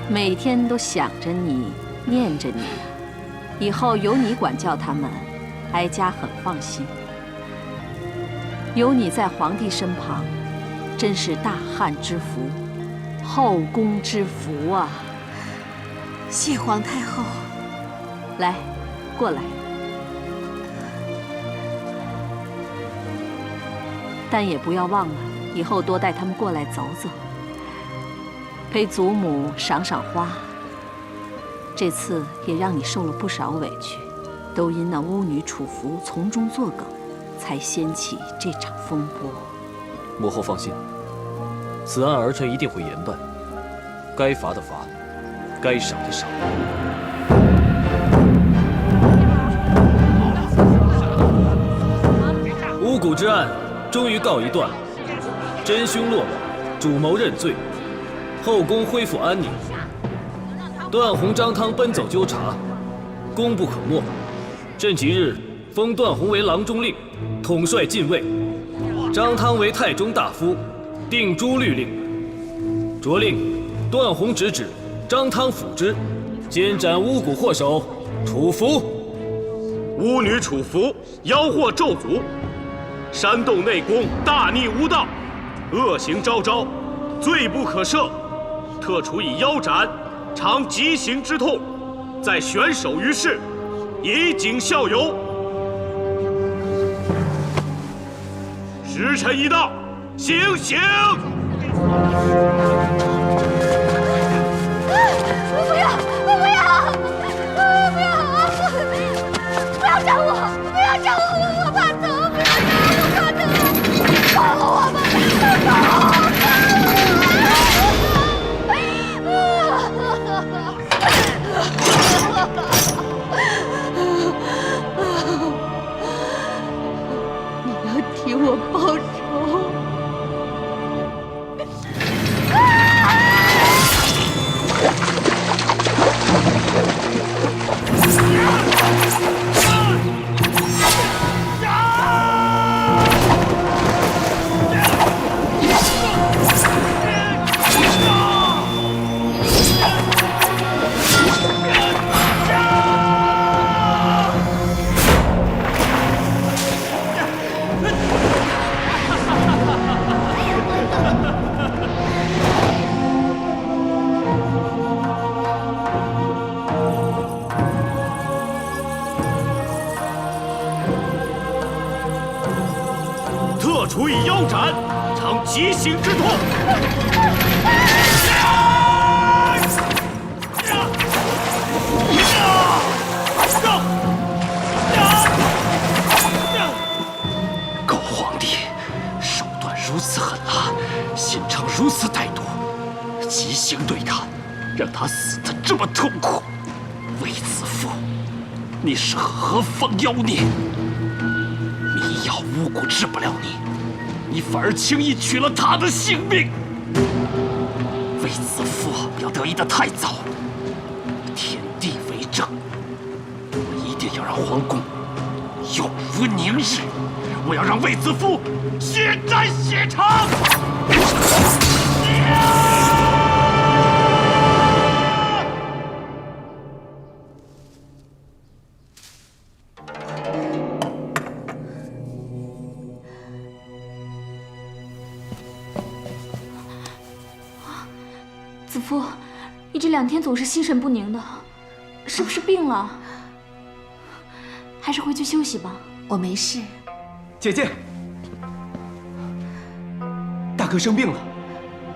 每天都想着你，念着你，以后有你管教他们，哀家很放心。有你在皇帝身旁，真是大汉之福，后宫之福啊！
谢皇太后。
来，过来。但也不要忘了，以后多带他们过来走走，陪祖母赏赏花。这次也让你受了不少委屈，
都因那巫女楚服从中作梗，才掀起这场风波。
母后放心，此案儿臣一定会严办，该罚的罚，该赏的赏。巫蛊之案终于告一段落，真凶落网，主谋认罪，后宫恢复安宁。段宏、张汤奔走纠察，功不可没。朕即日封段宏为郎中令，统帅禁卫；张汤为太中大夫，定诛律令。着令段宏直指，张汤辅之，监斩巫蛊祸首楚服。
巫女楚服妖惑咒诅，煽动内宫，大逆无道，恶行昭昭，罪不可赦，特处以腰斩，尝极刑之痛，再悬首于世，以儆效尤。时辰已到，行刑！
不要！不要！不要斩我！不要斩我！我怕疼！不要斩我！我怕疼！放了我吧！
你要替我报仇！
处以腰斩，尝极刑之痛。
狗皇帝，手段如此狠辣，心肠如此歹毒，极刑对他，让他死得这么痛苦。卫子夫，你是何方妖孽？迷药巫蛊治不了你，你反而轻易取了他的性命。卫子夫，不要得意得太早。天地为证，我一定要让皇宫永无宁日。我要让卫子夫血债血偿。
子夫，你这2天总是心神不宁的，是不是病了？还是回去休息吧。
我没事。
姐姐，大哥生病了。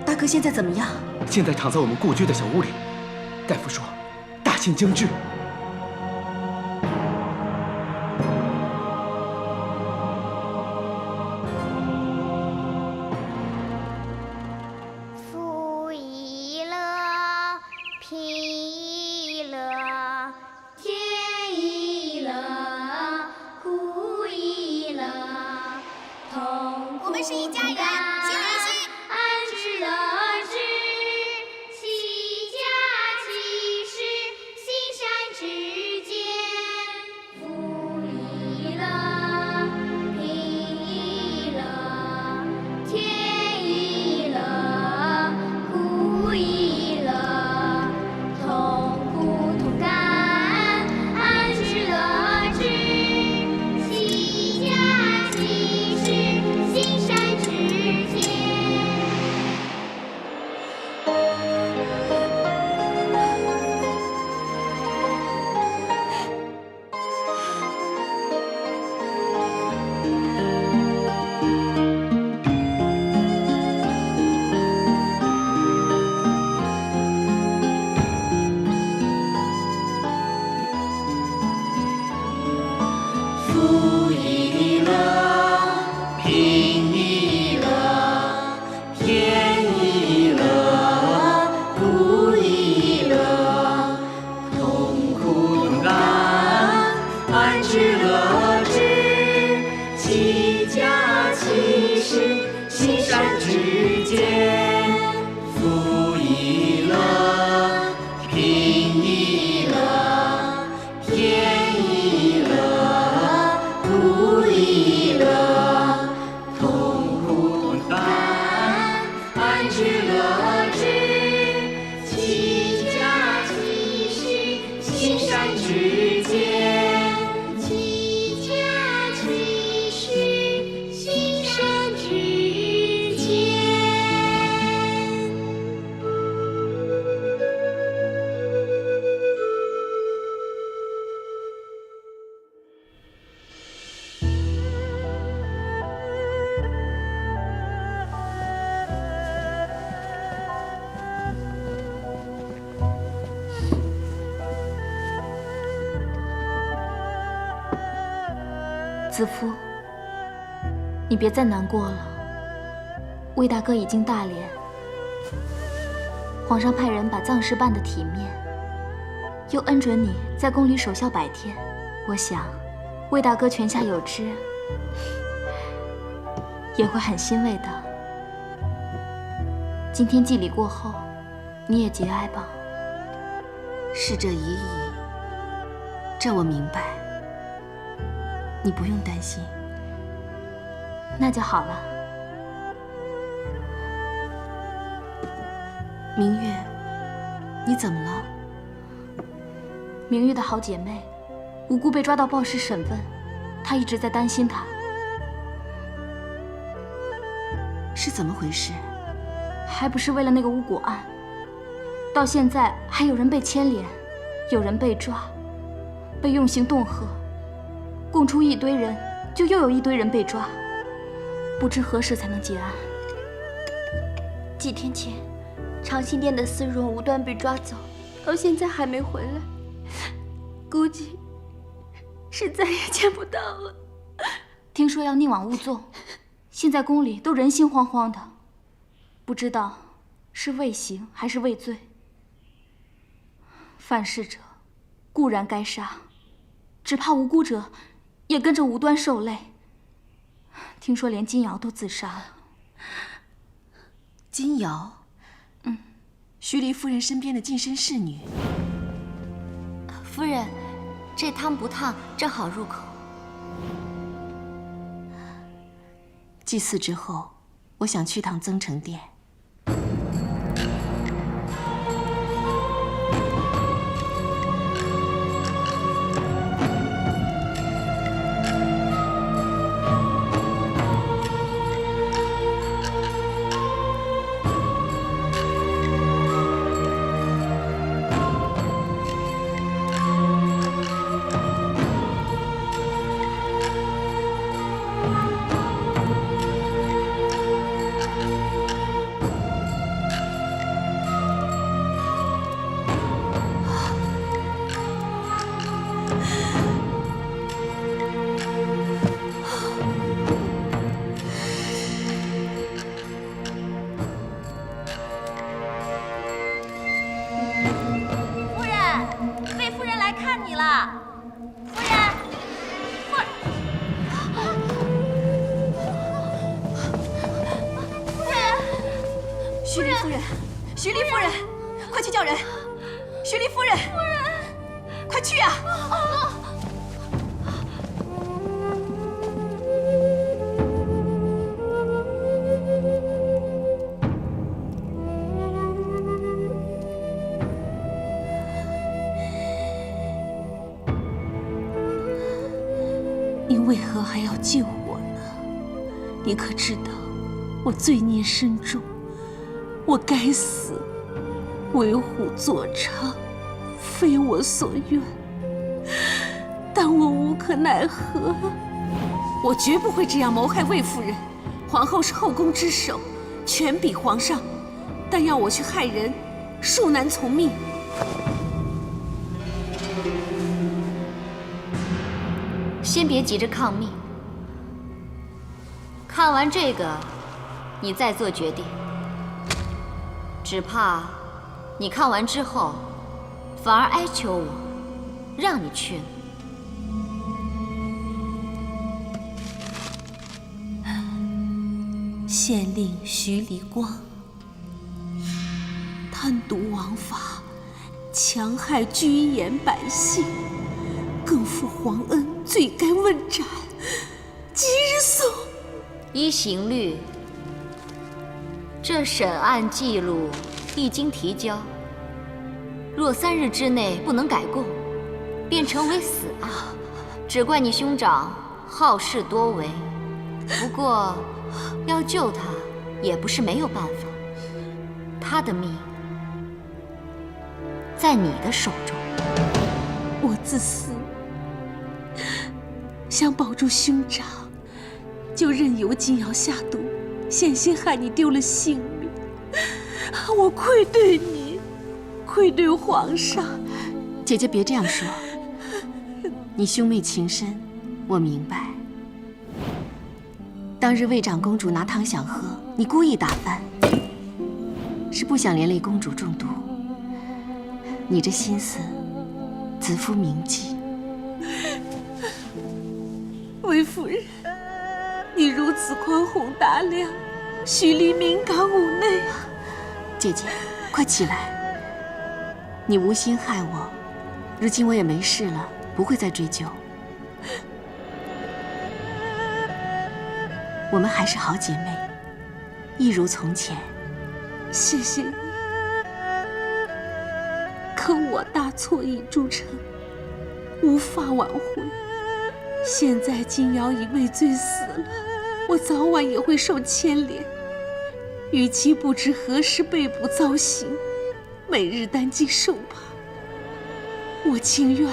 大哥现在怎么样？
现在躺在我们故居的小屋里，大夫说大限将至。
子夫，你别再难过了。魏大哥已经大连，皇上派人把葬事办得体面，又恩准你在宫里守孝100天。我想，魏大哥泉下有知，也会很欣慰的。今天祭礼过后，你也节哀吧。
逝者已矣，这我明白，你不用担心。
那就好了。
明月，你怎么了？
明月的好姐妹，无辜被抓到报室审问，她一直在担心她。
是怎么回事？
还不是为了那个巫蛊案，到现在还有人被牵连，有人被抓，被用刑恫吓，供出一堆人，就又有一堆人被抓，不知何时才能结案。
几天前，长信殿的丝绒无端被抓走，到现在还没回来，估计是再也见不到了。
听说要宁枉勿纵，现在宫里都人心惶惶的，不知道是畏刑还是畏罪。犯事者固然该杀，只怕无辜者也跟着无端受累。听说连金瑶都自杀了。
金瑶？徐黎夫人身边的近身侍女。
夫人，这汤不烫，正好入口。
祭祀之后，我想去趟增城殿。
徐黎夫人，快去叫人！徐黎夫人，快去啊！
你为何还要救我呢？你可知道，我罪孽深重，我该死。为虎作伥，非我所愿，但我无可奈何。我绝不会这样谋害魏夫人。皇后是后宫之首，权比皇上，但要我去害人，恕难从命。
先别急着抗命，看完这个，你再做决定。只怕你看完之后，反而哀求我，让你去了。
县令徐黎光贪渎王法，强害居延百姓，更负皇恩，罪该问斩。即日送。
依刑律，这审案记录一经提交，若3日之内不能改供，便成为死案。只怪你兄长好事多为，不过要救他也不是没有办法。他的命在你的手中。
我自私，想保住兄长，就任由金瑶下毒，险些害你丢了性命。我愧对你，愧对皇上。
姐姐别这样说，你兄妹情深，我明白。当日魏长公主拿汤想喝，你故意打翻，是不想连累公主中毒。你这心思，子夫铭记。
魏夫人，你如此宽宏大量，徐离敏感妩内。
姐姐，快起来！你无心害我，如今我也没事了，不会再追究。我们还是好姐妹，一如从前。
谢谢你，可我大错已铸成，无法挽回。现在金瑶已畏罪死了，我早晚也会受牵连。与其不知何时被捕遭刑，每日担惊受怕，我情愿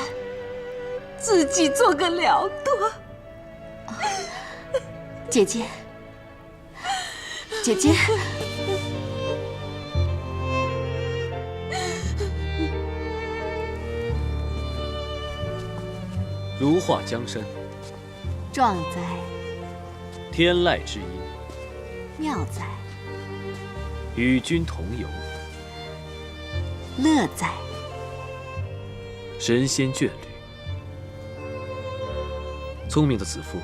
自己做个了断。
姐姐，姐姐，
如画江山，
壮哉；
天籁之音，
妙哉；
与君同游，
乐哉；
神仙眷侣。聪明的子父，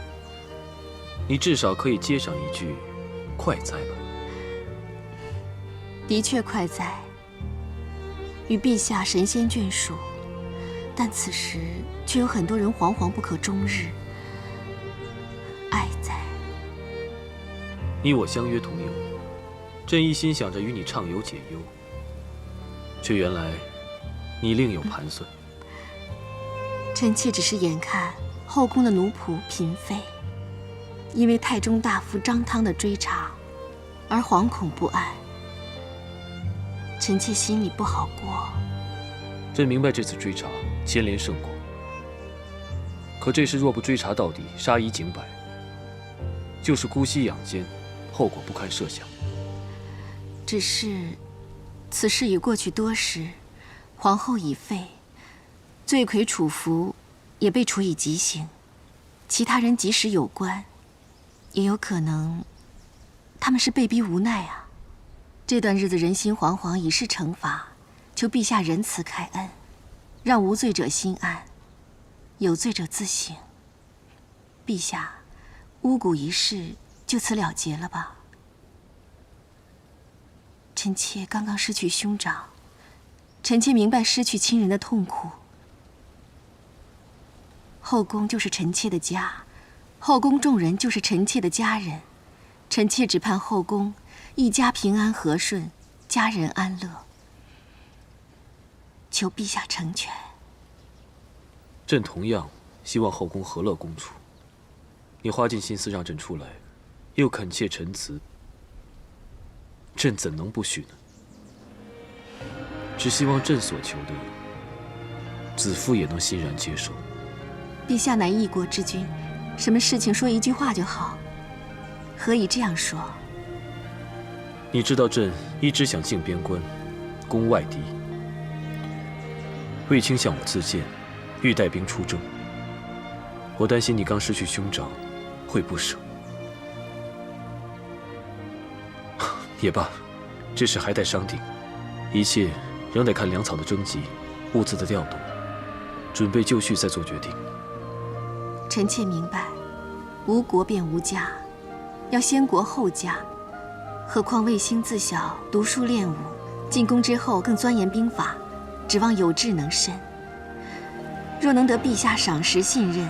你至少可以接上一句“快哉”吧？
的确快哉，与陛下神仙眷属，但此时却有很多人惶惶不可终日。哀哉！
你我相约同游，朕一心想着与你畅游解忧，却原来你另有盘算。
臣妾只是眼看后宫的奴仆嫔妃，因为太中大夫张汤的追查而惶恐不安，臣妾心里不好过。
朕明白这次追查牵连甚广，可这事若不追查到底，杀一儆百，就是姑息养奸，后果不堪设想。
只是此事已过去多时，皇后已废，罪魁楚服也被处以极刑，其他人即使有关，也有可能他们是被逼无奈啊。这段日子人心惶惶，已是惩罚，求陛下仁慈开恩，让无罪者心安，有罪者自省。陛下，巫蛊一事就此了结了吧？臣妾刚刚失去兄长，臣妾明白失去亲人的痛苦。后宫就是臣妾的家，后宫众人就是臣妾的家人，臣妾只盼后宫一家平安和顺，家人安乐。求陛下成全。
朕同样希望后宫和乐共处。你花尽心思让朕出来，又恳切陈词，朕怎能不许呢？只希望朕所求的，子父也能欣然接受。
陛下乃一国之君，什么事情说一句话就好，何以这样说？
你知道朕一直想进边关，攻外敌。卫青向我自荐，欲带兵出征。我担心你刚失去兄长，会不舍。也罢，这事还待商定，一切仍得看粮草的征集、物资的调动，准备就绪再做决定。
臣妾明白，无国便无家，要先国后家。何况卫青自小读书练武，进宫之后更钻研兵法，指望有志能伸。若能得陛下赏识信任，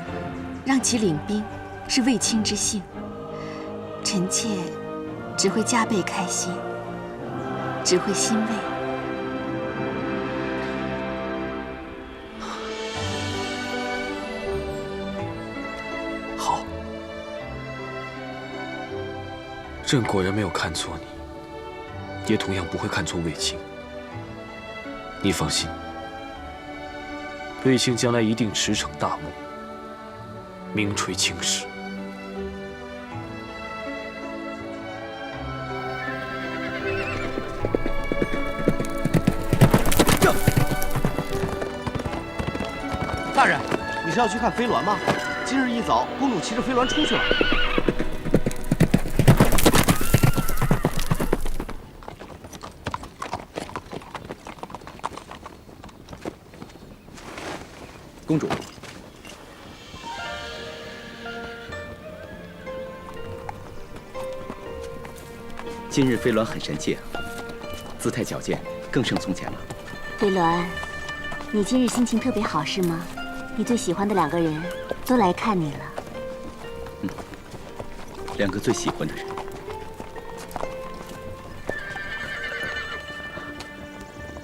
让其领兵，是卫青之幸。臣妾只会加倍开心，只会欣慰。
好，朕果然没有看错你，也同样不会看错卫青。你放心，卫青将来一定驰骋大梦，名垂青史。
大人，你是要去看飞鸾吗？今日一早，公主骑着飞鸾出去了。
公主。今日飞鸾很神气啊，姿态矫健，更胜从前了。
飞鸾，你今日心情特别好是吗？你最喜欢的2个人都来看你了。
2个最喜欢的人。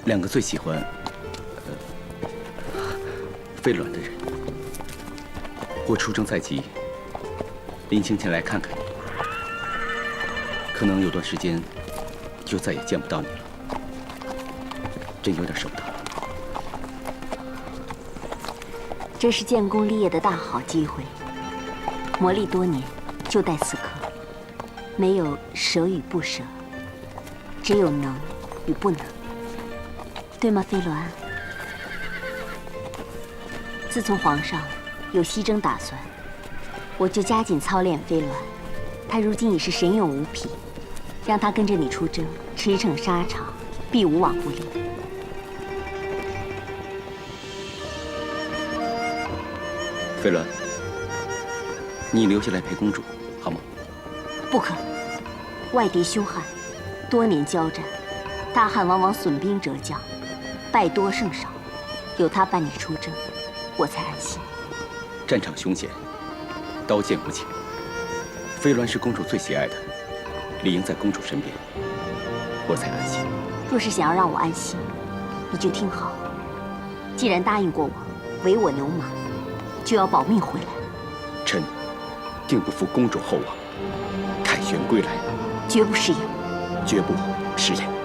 2个最喜欢飞鸾的人。我出征在即，临行前来看看你。可能有段时间就再也见不到你了，真有点舍不得。
这是建功立业的大好机会，磨砺多年，就待此刻。没有舍与不舍，只有能与不能，对吗，飞鸾？自从皇上有西征打算，我就加紧操练飞鸾。他如今已是神勇无匹，让他跟着你出征，驰骋沙场，必无往不利。
飞鸾，你留下来陪公主，好吗？
不可，外敌凶悍，多年交战，大汉往往损兵折将，败多胜少，有他伴你出征，我才安心。
战场凶险，刀剑无情。飞鸾是公主最喜爱的，理应在公主身边，我才安心。
若是想要让我安心，你就听好，既然答应过我，唯我牛马，就要保命回来。
臣定不负公主厚望，凯旋归来，
绝不食言。
绝不食言。